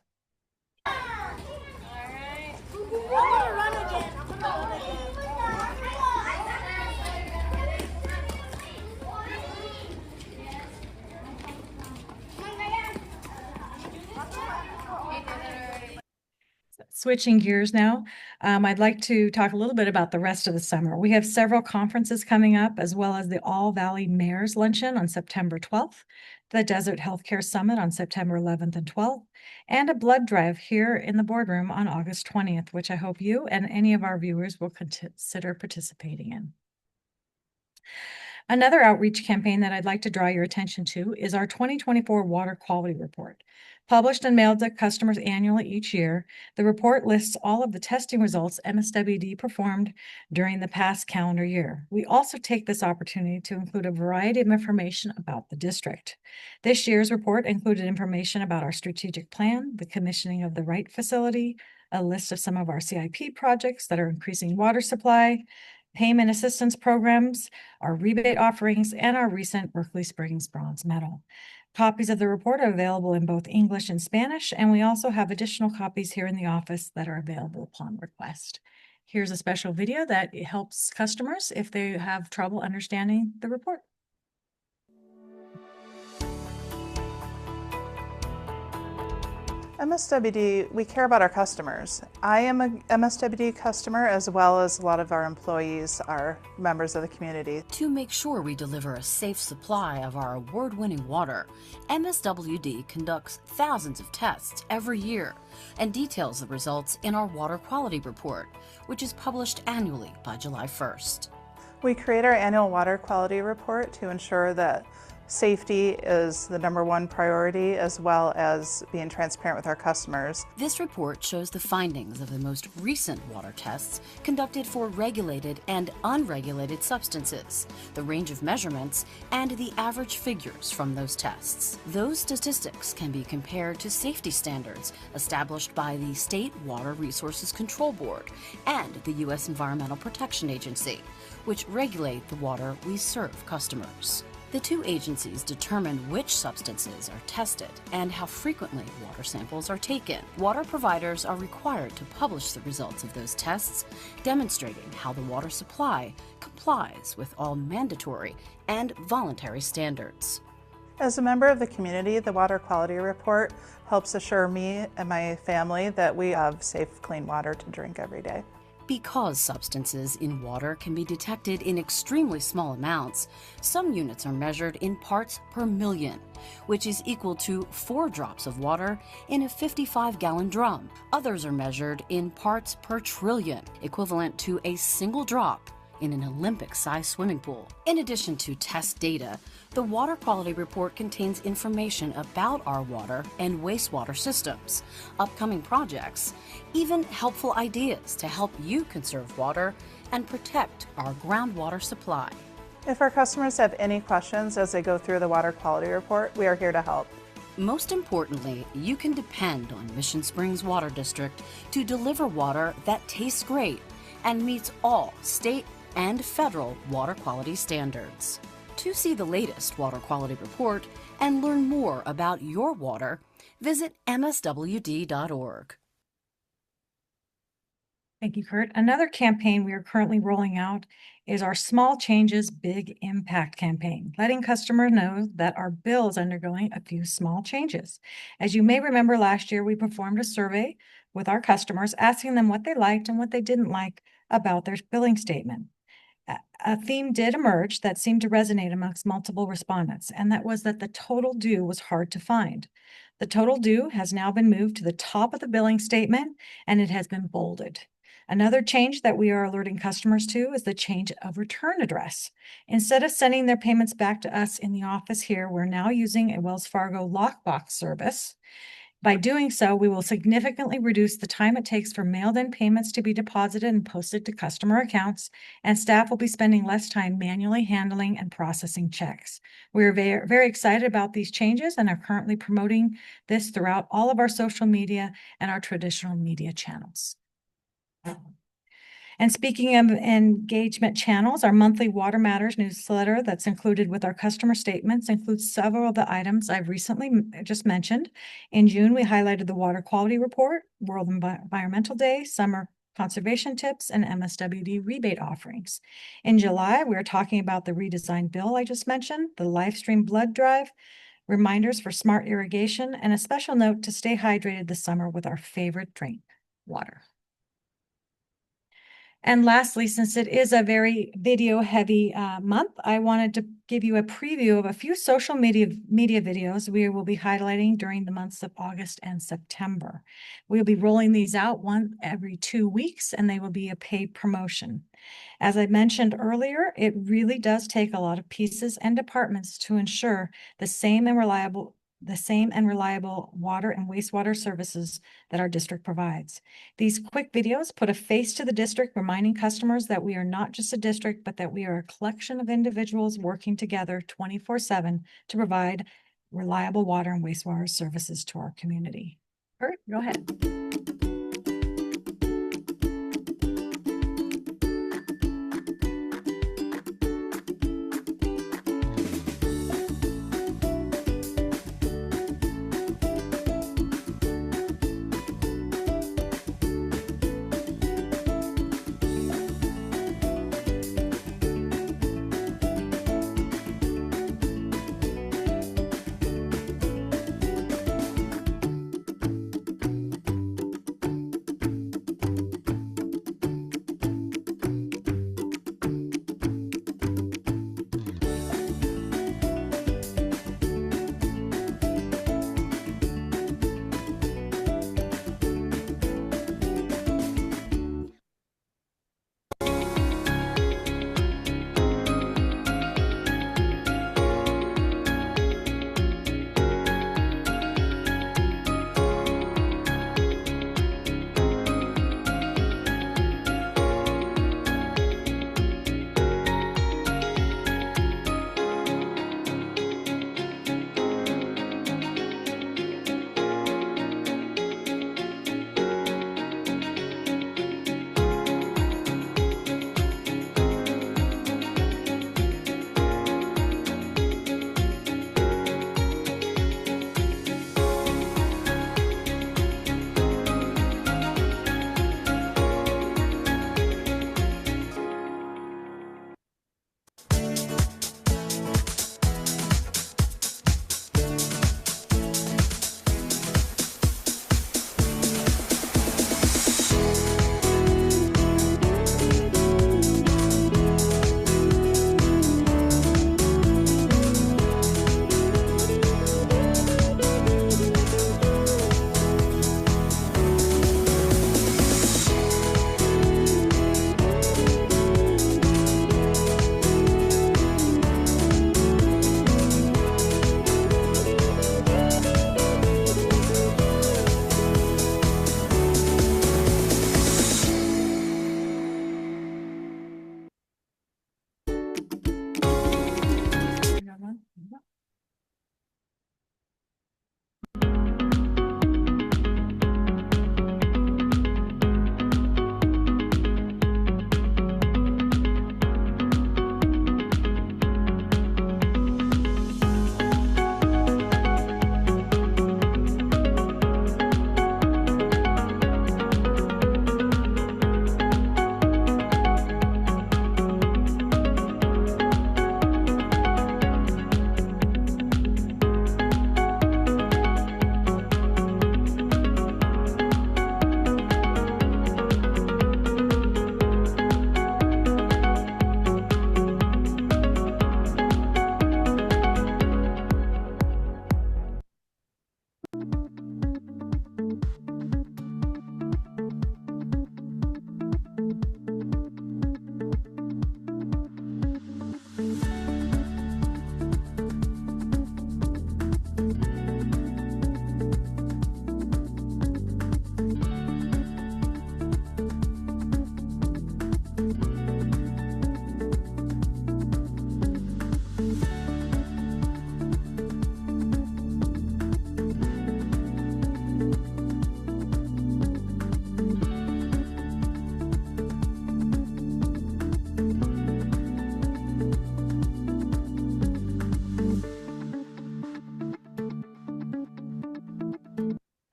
Switching gears now, I'd like to talk a little bit about the rest of the summer. We have several conferences coming up, as well as the All Valley Mayor's Luncheon on September 12th, the Desert Healthcare Summit on September 11th and 12th, and a blood drive here in the boardroom on August 20th, which I hope you and any of our viewers will consider participating in. Another outreach campaign that I'd like to draw your attention to is our 2024 Water Quality Report. Published and mailed to customers annually each year, the report lists all of the testing results MSWD performed during the past calendar year. We also take this opportunity to include a variety of information about the district. This year's report included information about our strategic plan, the commissioning of the Wright facility, a list of some of our CIP projects that are increasing water supply, payment assistance programs, our rebate offerings, and our recent Berkeley Springs Bronze Medal. Copies of the report are available in both English and Spanish, and we also have additional copies here in the office that are available upon request. Here's a special video that helps customers if they have trouble understanding the report. MSWD, we care about our customers. I am a MSWD customer, as well as a lot of our employees are members of the community. To make sure we deliver a safe supply of our award-winning water, MSWD conducts thousands of tests every year and details the results in our Water Quality Report, which is published annually by July 1st. We create our annual Water Quality Report to ensure that safety is the #1 priority, as well as being transparent with our customers. This report shows the findings of the most recent water tests conducted for regulated and unregulated substances, the range of measurements, and the average figures from those tests. Those statistics can be compared to safety standards established by the State Water Resources Control Board and the U.S. Environmental Protection Agency, which regulate the water we serve customers. The two agencies determine which substances are tested and how frequently water samples are taken. Water providers are required to publish the results of those tests, demonstrating how the water supply complies with all mandatory and voluntary standards. As a member of the community, the Water Quality Report helps assure me and my family that we have safe, clean water to drink every day. Because substances in water can be detected in extremely small amounts, some units are measured in parts per million, which is equal to 4 drops of water in a 55-gallon drum. Others are measured in parts per trillion, equivalent to a single drop in an Olympic-sized swimming pool. In addition to test data, the Water Quality Report contains information about our water and wastewater systems, upcoming projects, even helpful ideas to help you conserve water and protect our groundwater supply. If our customers have any questions as they go through the Water Quality Report, we are here to help. Most importantly, you can depend on Mission Springs Water District to deliver water that tastes great and meets all state and federal water quality standards. To see the latest Water Quality Report and learn more about your water, visit mswd.org. Thank you, Kurt. Another campaign we are currently rolling out is our Small Changes, Big Impact campaign, letting customers know that our bill is undergoing a few small changes. As you may remember, last year we performed a survey with our customers, asking them what they liked and what they didn't like about their billing statement. A theme did emerge that seemed to resonate amongst multiple respondents, and that was that the total due was hard to find. The total due has now been moved to the top of the billing statement, and it has been bolded. Another change that we are alerting customers to is the change of return address. Instead of sending their payments back to us in the office here, we're now using a Wells Fargo lockbox service. By doing so, we will significantly reduce the time it takes for mailed-in payments to be deposited and posted to customer accounts, and staff will be spending less time manually handling and processing checks. We are very, very excited about these changes and are currently promoting this throughout all of our social media and our traditional media channels. And speaking of engagement channels, our monthly Water Matters newsletter that's included with our customer statements includes several of the items I've recently just mentioned. In June, we highlighted the Water Quality Report, World Environmental Day, Summer Conservation Tips, and MSWD rebate offerings. In July, we are talking about the redesigned bill I just mentioned, the live stream blood drive, reminders for smart irrigation, and a special note to stay hydrated this summer with our favorite drink, water. And lastly, since it is a very video heavy month, I wanted to give you a preview of a few social media videos we will be highlighting during the months of August and September. We'll be rolling these out every 2 weeks, and they will be a paid promotion. As I mentioned earlier, it really does take a lot of pieces and departments to ensure the same and reliable water and wastewater services that our district provides. These quick videos put a face to the district, reminding customers that we are not just a district, but that we are a collection of individuals working together 24/7 to provide reliable water and wastewater services to our community. Kurt, go ahead.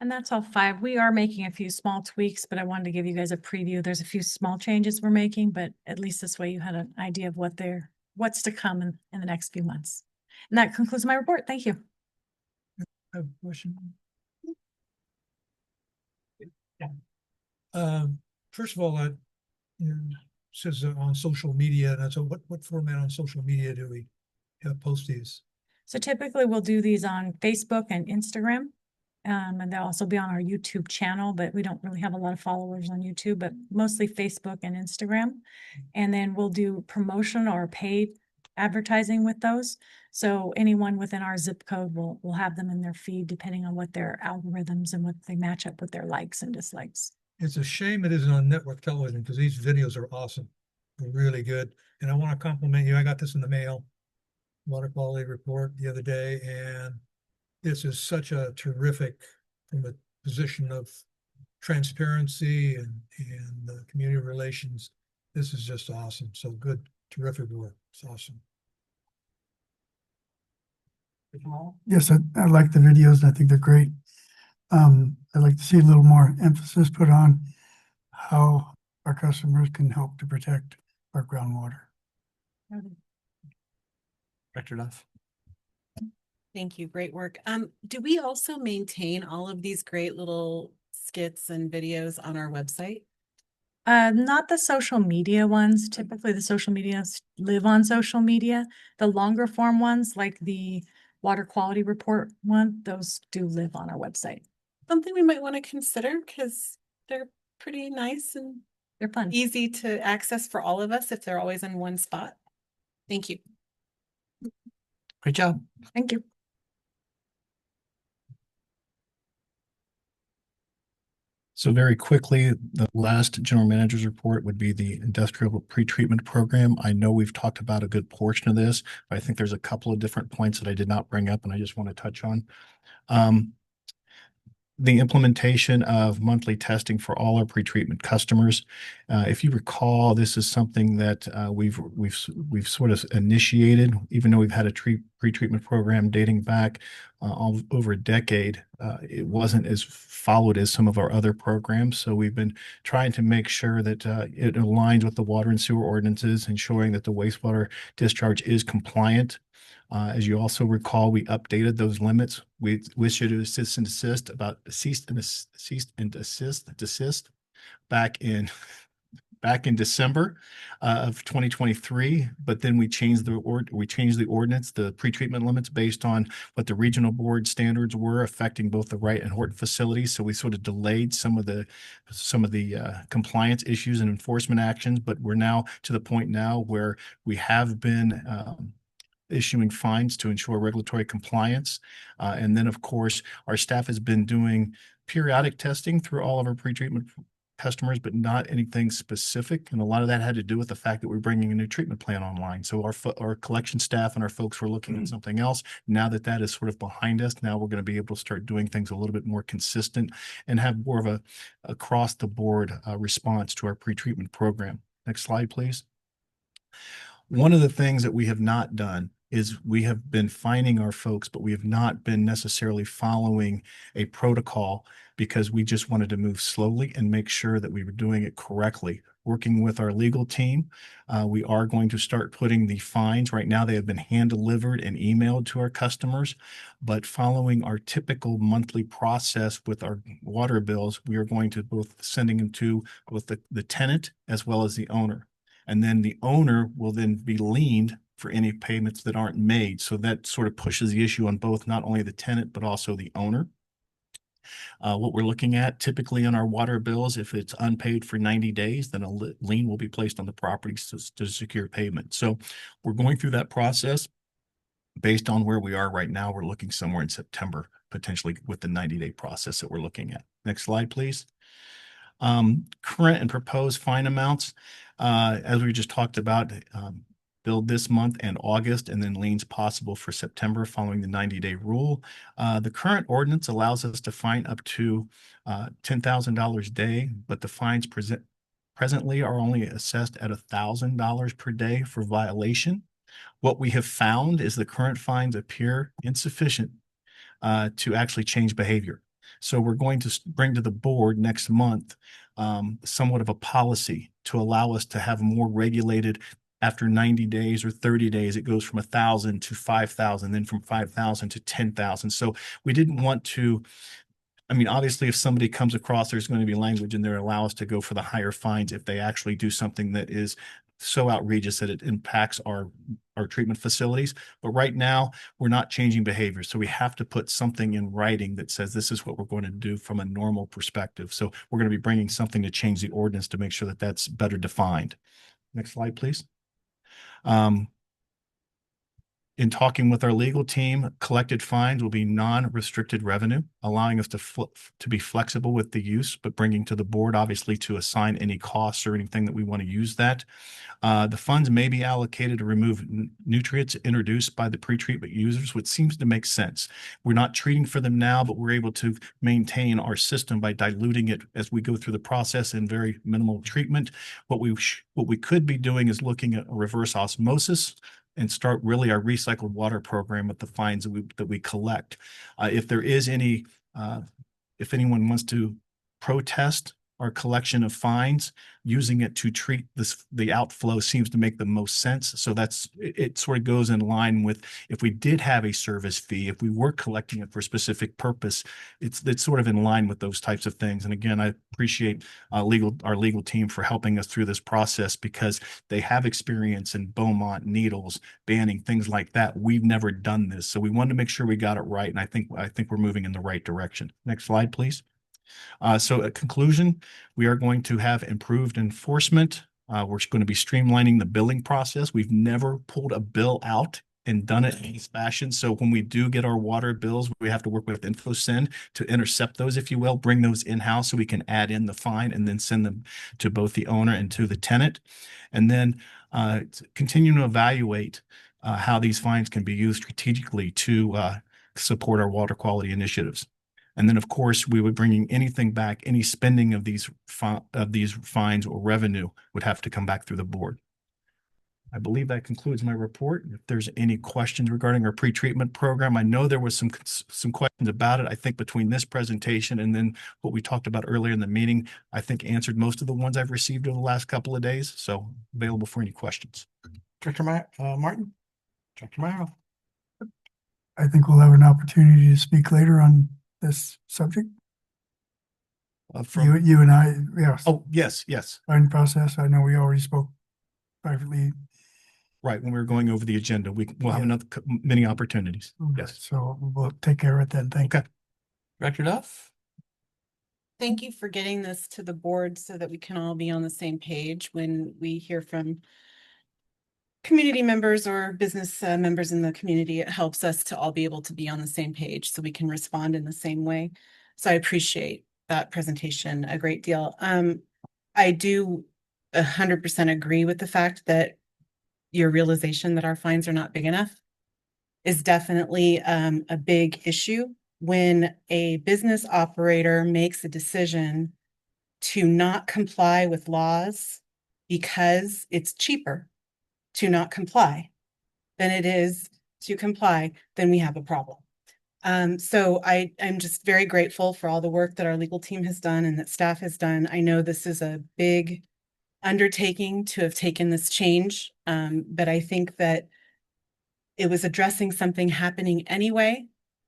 And that's all 5. We are making a few small tweaks, but I wanted to give you guys a preview. There's a few small changes we're making, but at least this way you had an idea of what's to come in the next few months. And that concludes my report. Thank you. I have a question. Yeah. First of all, says on social media, and so what format on social media do we post these? So typically we'll do these on Facebook and Instagram. And they'll also be on our YouTube channel, but we don't really have a lot of followers on YouTube, but mostly Facebook and Instagram. And then we'll do promotion or paid advertising with those. So anyone within our zip code will have them in their feed depending on what their algorithms and what they match up with their likes and dislikes. It's a shame it isn't on network television because these videos are awesome. They're really good. And I want to compliment you. I got this in the mail, water quality report the other day, and this is such a terrific, from a position of transparency and community relations. This is just awesome. So good, terrific work. It's awesome. Yes, I like the videos. I think they're great. I'd like to see a little more emphasis put on how our customers can help to protect our groundwater. Director Duff. Thank you. Great work. Do we also maintain all of these great little skits and videos on our website? Not the social media ones. Typically, the social medias live on social media. The longer form ones, like the water quality report one, those do live on our website. Something we might want to consider because they're pretty nice and they're fun, easy to access for all of us if they're always in one spot. Thank you. Great job. Thank you. So very quickly, the last general manager's report would be the industrial pretreatment program. I know we've talked about a good portion of this, but I think there's a couple of different points that I did not bring up and I just want to touch on. The implementation of monthly testing for all our pretreatment customers. If you recall, this is something that we've sort of initiated, even though we've had a pretreatment program dating back over a decade. It wasn't as followed as some of our other programs. So we've been trying to make sure that it aligns with the water and sewer ordinances, ensuring that the wastewater discharge is compliant. As you also recall, we updated those limits. We issued a cease and desist about cease and desist back in December of 2023, but then we changed the ordinance, the pretreatment limits based on what the regional board standards were affecting both the Wright and Horton facilities. So we sort of delayed some of the compliance issues and enforcement actions, but we're now to the point now where we have been issuing fines to ensure regulatory compliance. And then, of course, our staff has been doing periodic testing through all of our pretreatment customers, but not anything specific. And a lot of that had to do with the fact that we're bringing a new treatment plan online. So our collection staff and our folks were looking at something else. Now that that is sort of behind us, now we're going to be able to start doing things a little bit more consistent and have more of a across the board response to our pretreatment program. Next slide, please. One of the things that we have not done is we have been finding our folks, but we have not been necessarily following a protocol because we just wanted to move slowly and make sure that we were doing it correctly. Working with our legal team, we are going to start putting the fines. Right now, they have been hand delivered and emailed to our customers, but following our typical monthly process with our water bills, we are going to both sending them to both the tenant as well as the owner. And then the owner will then be liened for any payments that aren't made. So that sort of pushes the issue on both not only the tenant, but also the owner. What we're looking at typically on our water bills, if it's unpaid for 90 days, then a lien will be placed on the property to secure payment. So we're going through that process. Based on where we are right now, we're looking somewhere in September, potentially with the 90-day process that we're looking at. Next slide, please. Current and proposed fine amounts, as we just talked about, billed this month and August, and then liens possible for September following the 90-day rule. The current ordinance allows us to fine up to $10,000 a day, but the fines presently are only assessed at $1,000 per day for violation. What we have found is the current fines appear insufficient to actually change behavior. So we're going to bring to the board next month somewhat of a policy to allow us to have more regulated. After 90 days or 30 days, it goes from 1,000 to 5,000, then from 5,000 to 10,000. So we didn't want to I mean, obviously, if somebody comes across, there's going to be language in there that allow us to go for the higher fines if they actually do something that is so outrageous that it impacts our treatment facilities. But right now, we're not changing behavior. So we have to put something in writing that says this is what we're going to do from a normal perspective. So we're going to be bringing something to change the ordinance to make sure that that's better defined. Next slide, please. In talking with our legal team, collected fines will be non-restricted revenue, allowing us to be flexible with the use, but bringing to the board, obviously, to assign any costs or anything that we want to use that. The funds may be allocated to remove nutrients introduced by the pretreatment users, which seems to make sense. We're not treating for them now, but we're able to maintain our system by diluting it as we go through the process in very minimal treatment. What we could be doing is looking at a reverse osmosis and start really our recycled water program with the fines that we collect. If there is any, if anyone wants to protest our collection of fines, using it to treat the outflow seems to make the most sense. So it sort of goes in line with if we did have a service fee, if we were collecting it for a specific purpose, it's sort of in line with those types of things. And again, I appreciate our legal team for helping us through this process because they have experience in Beaumont, Needles, banning, things like that. We've never done this. So we wanted to make sure we got it right. And I think we're moving in the right direction. Next slide, please. So at conclusion, we are going to have improved enforcement. We're going to be streamlining the billing process. We've never pulled a bill out and done it in this fashion. So when we do get our water bills, we have to work with InfoSend to intercept those, if you will, bring those in-house so we can add in the fine and then send them to both the owner and to the tenant. And then continue to evaluate how these fines can be used strategically to support our water quality initiatives. And then, of course, we would bringing anything back, any spending of these fines or revenue would have to come back through the board. I believe that concludes my report. If there's any questions regarding our pretreatment program, I know there was some questions about it. I think between this presentation and then what we talked about earlier in the meeting, I think answered most of the ones I've received over the last couple of days. So available for any questions. Director Martin? Director Myro? I think we'll have an opportunity to speak later on this subject. You and I, yes. Oh, yes. Fine process. I know we already spoke privately. Right, when we were going over the agenda, we'll have many opportunities. Yes. So we'll take care of it then. Thank you. Director Duff? Thank you for getting this to the board so that we can all be on the same page when we hear from community members or business members in the community. It helps us to all be able to be on the same page so we can respond in the same way. So I appreciate that presentation a great deal. I do 100% agree with the fact that your realization that our fines are not big enough is definitely a big issue when a business operator makes a decision to not comply with laws because it's cheaper to not comply than it is to comply, then we have a problem. So I'm just very grateful for all the work that our legal team has done and that staff has done. I know this is a big undertaking to have taken this change, but I think that it was addressing something happening anyway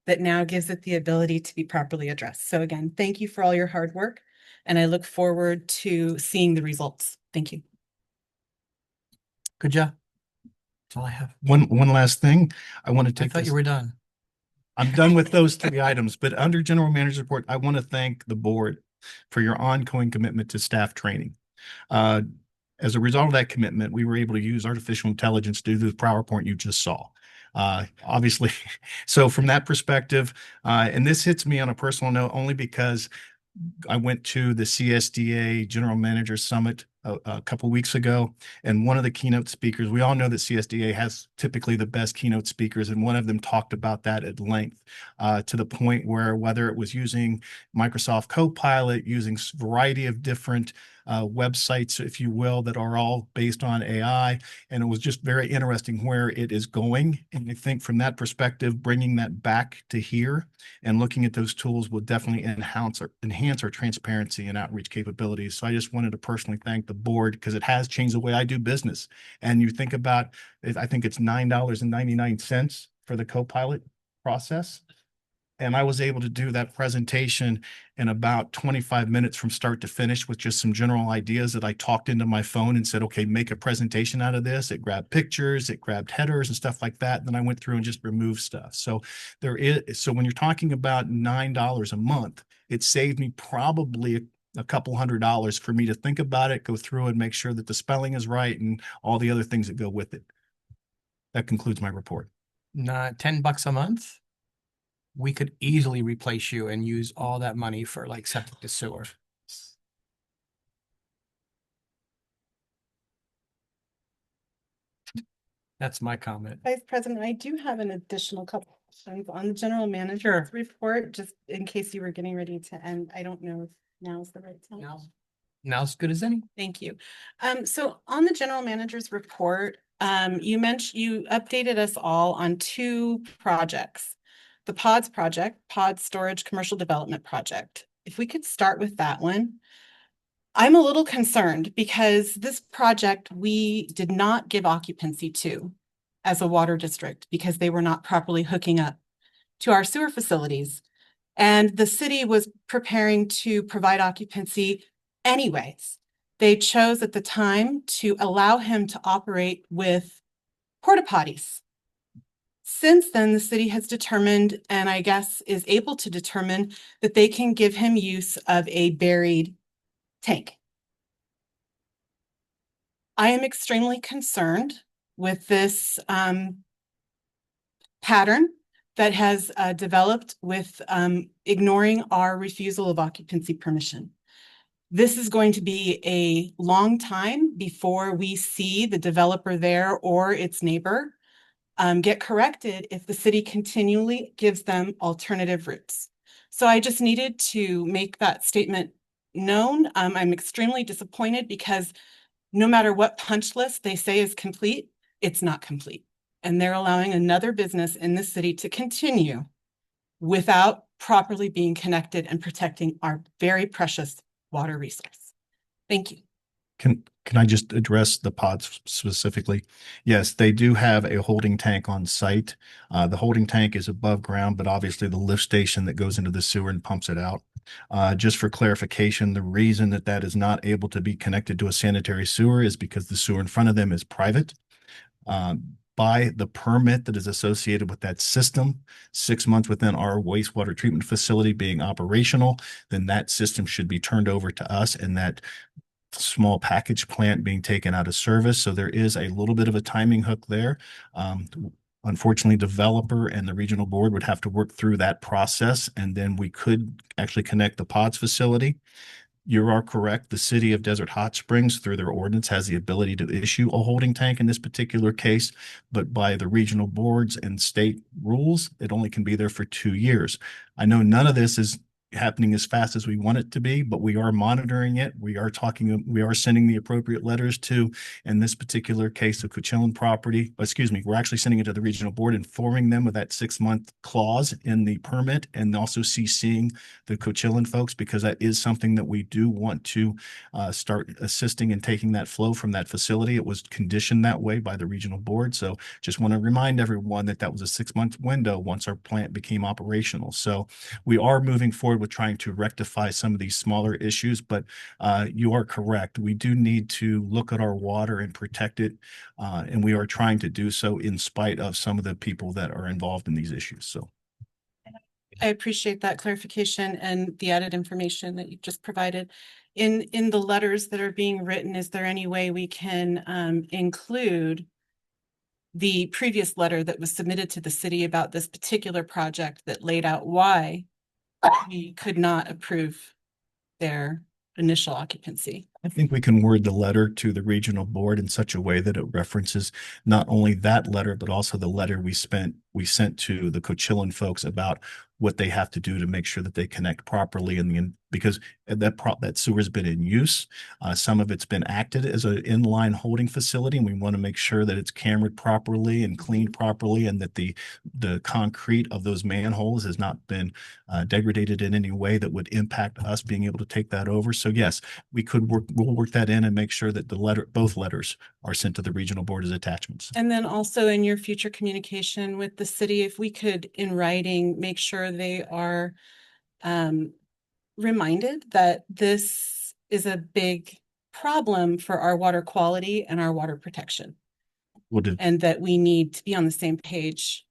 that now gives it the ability to be properly addressed. So again, thank you for all your hard work, and I look forward to seeing the results. Thank you. Good job. That's all I have. One last thing. I want to I take thought you were done. I'm done with those 3 items, but under General Manager's report, I want to thank the board for your ongoing commitment to staff training. As a result of that commitment, we were able to use artificial intelligence to do the PowerPoint you just saw. Obviously, so from that perspective, and this hits me on a personal note only because I went to the CSDA General Manager Summit a couple weeks ago, and one of the keynote speakers, we all know that CSDA has typically the best keynote speakers, and one of them talked about that at length to the point where whether it was using Microsoft Copilot, using a variety of different websites, if you will, that are all based on AI. And it was just very interesting where it is going. And I think from that perspective, bringing that back to here and looking at those tools will definitely enhance our transparency and outreach capabilities. So I just wanted to personally thank the board because it has changed the way I do business. And you think about, I think it's $9.99 for the Copilot process. And I was able to do that presentation in about 25 minutes from start to finish with just some general ideas that I talked into my phone and said, okay, make a presentation out of this. It grabbed pictures, it grabbed headers and stuff like that. And then I went through and just removed stuff. So so when you're talking about $9 a month, it saved me probably a couple $100 for me to think about it, go through and make sure that the spelling is right and all the other things that go with it. That concludes my report. Not $10 a month, we could easily replace you and use all that money for like septic to sewer. That's my comment. Vice President, I do have an additional couple questions on the general manager's report, just in case you were getting ready to end. I don't know if now's the right time. Now's as good as any. Thank you. So on the general manager's report, you updated us all on two projects. The PODS project, PODS Storage Commercial Development Project. If we could start with that one. I'm a little concerned because this project we did not give occupancy to as a water district because they were not properly hooking up to our sewer facilities. And the city was preparing to provide occupancy anyways. They chose at the time to allow him to operate with porta potties. Since then, the city has determined, and I guess is able to determine, that they can give him use of a buried tank. I am extremely concerned with this pattern that has developed with ignoring our refusal of occupancy permission. This is going to be a long time before we see the developer there or its neighbor get corrected if the city continually gives them alternative routes. So I just needed to make that statement known. I'm extremely disappointed because no matter what punch list they say is complete, it's not complete. And they're allowing another business in the city to continue without properly being connected and protecting our very precious water resource. Thank you. Can I just address the pods specifically? Yes, they do have a holding tank on site. The holding tank is above ground, but obviously the lift station that goes into the sewer and pumps it out. Just for clarification, the reason that that is not able to be connected to a sanitary sewer is because the sewer in front of them is private. By the permit that is associated with that system, 6 months within our wastewater treatment facility being operational, then that system should be turned over to us and that small package plant being taken out of service. So there is a little bit of a timing hook there. Unfortunately, developer and the regional board would have to work through that process, and then we could actually connect the PODS facility. You are correct. The city of Desert Hot Springs, through their ordinance, has the ability to issue a holding tank in this particular case, but by the regional boards and state rules, it only can be there for 2 years. I know none of this is happening as fast as we want it to be, but we are monitoring it. We are sending the appropriate letters to, in this particular case, the Coachella property. We're actually sending it to the regional board, informing them of that 6-month clause in the permit, and also CCing the Coachella folks, because that is something that we do want to start assisting and taking that flow from that facility. It was conditioned that way by the regional board. So just want to remind everyone that that was a 6-month window once our plant became operational. So we are moving forward with trying to rectify some of these smaller issues, but you are correct. We do need to look at our water and protect it, and we are trying to do so in spite of some of the people that are involved in these issues. So I appreciate that clarification and the added information that you just provided. In the letters that are being written, is there any way we can include the previous letter that was submitted to the city about this particular project that laid out why we could not approve their initial occupancy? I think we can word the letter to the regional board in such a way that it references not only that letter, but also the letter we sent to the Coachella folks about what they have to do to make sure that they connect properly because that sewer's been in use. Some of it's been acted as an inline holding facility, and we want to make sure that it's cambered properly and cleaned properly, and that the concrete of those manholes has not been degraded in any way that would impact us being able to take that over. So yes, we could we'll work that in and make sure that both letters are sent to the regional board as attachments. And then also in your future communication with the city, if we could in writing, make sure they are reminded that this is a big problem for our water quality and our water protection. We'll do. And that we need to be on the same page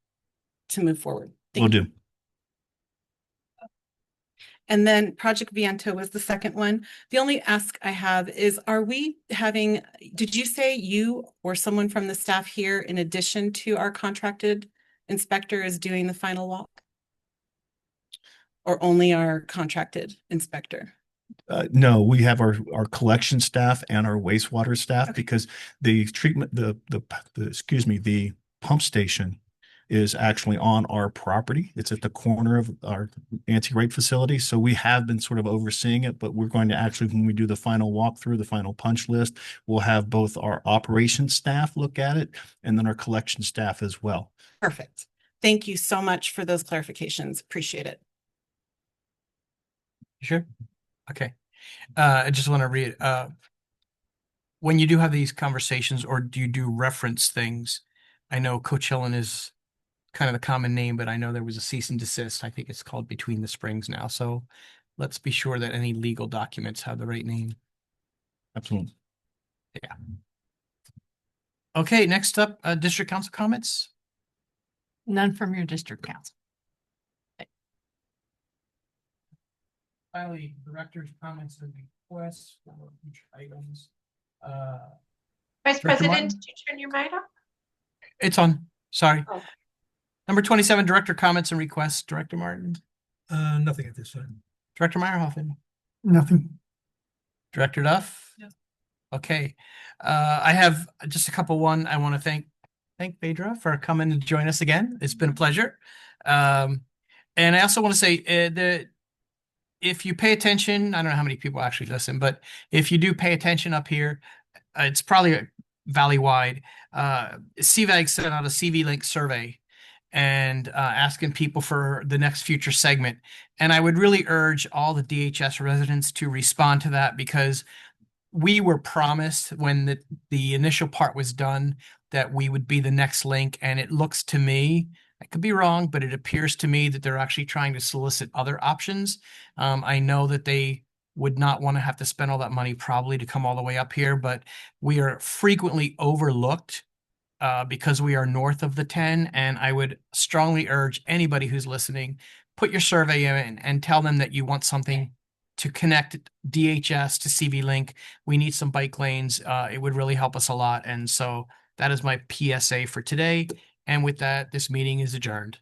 to move forward. We'll do. And then Project Viento was the second one. The only ask I have is, did you say you or someone from the staff here, in addition to our contracted inspector, is doing the final walk? Or only our contracted inspector? No, we have our collection staff and our wastewater staff because the treatment, the pump station is actually on our property. It's at the corner of our anti-rape facility. So we have been sort of overseeing it, but we're going to actually, when we do the final walkthrough, the final punch list, we'll have both our operations staff look at it and then our collection staff as well. Perfect. Thank you so much for those clarifications. Appreciate it. Sure. Okay. I just want to read, when you do have these conversations or do you do reference things, I know Coachella is kind of the common name, but I know there was a cease and desist. I think it's called Between the Springs now. So let's be sure that any legal documents have the right name. Absolutely. Yeah. Okay, next up, district council comments. None from your district council. Finally, director's comments and requests for future items. Vice Director President, Martin? did you turn your mic off? It's on. Sorry. Oh. Number 27, director comments and requests. Director Martin. Nothing at this time. Director Meyerhoffen. Nothing. Director Duff. No. Okay. I have just a couple. One, I want to thank Phaedra for coming to join us again. It's been a pleasure. And I also want to say that if you pay attention, I don't know how many people actually listen, but if you do pay attention up here, it's probably valley-wide. CVAG sent out a CV Link survey and asking people for the next future segment. And I would really urge all the DHS residents to respond to that because we were promised when the initial part was done that we would be the next link. And it looks to me, I could be wrong, but it appears to me that they're actually trying to solicit other options. I know that they would not want to have to spend all that money probably to come all the way up here, but we are frequently overlooked because we are north of the 10. And I would strongly urge anybody who's listening, put your survey in and tell them that you want something to connect DHS to CV Link. We need some bike lanes. It would really help us a lot. And so that is my PSA for today. And with that, this meeting is adjourned.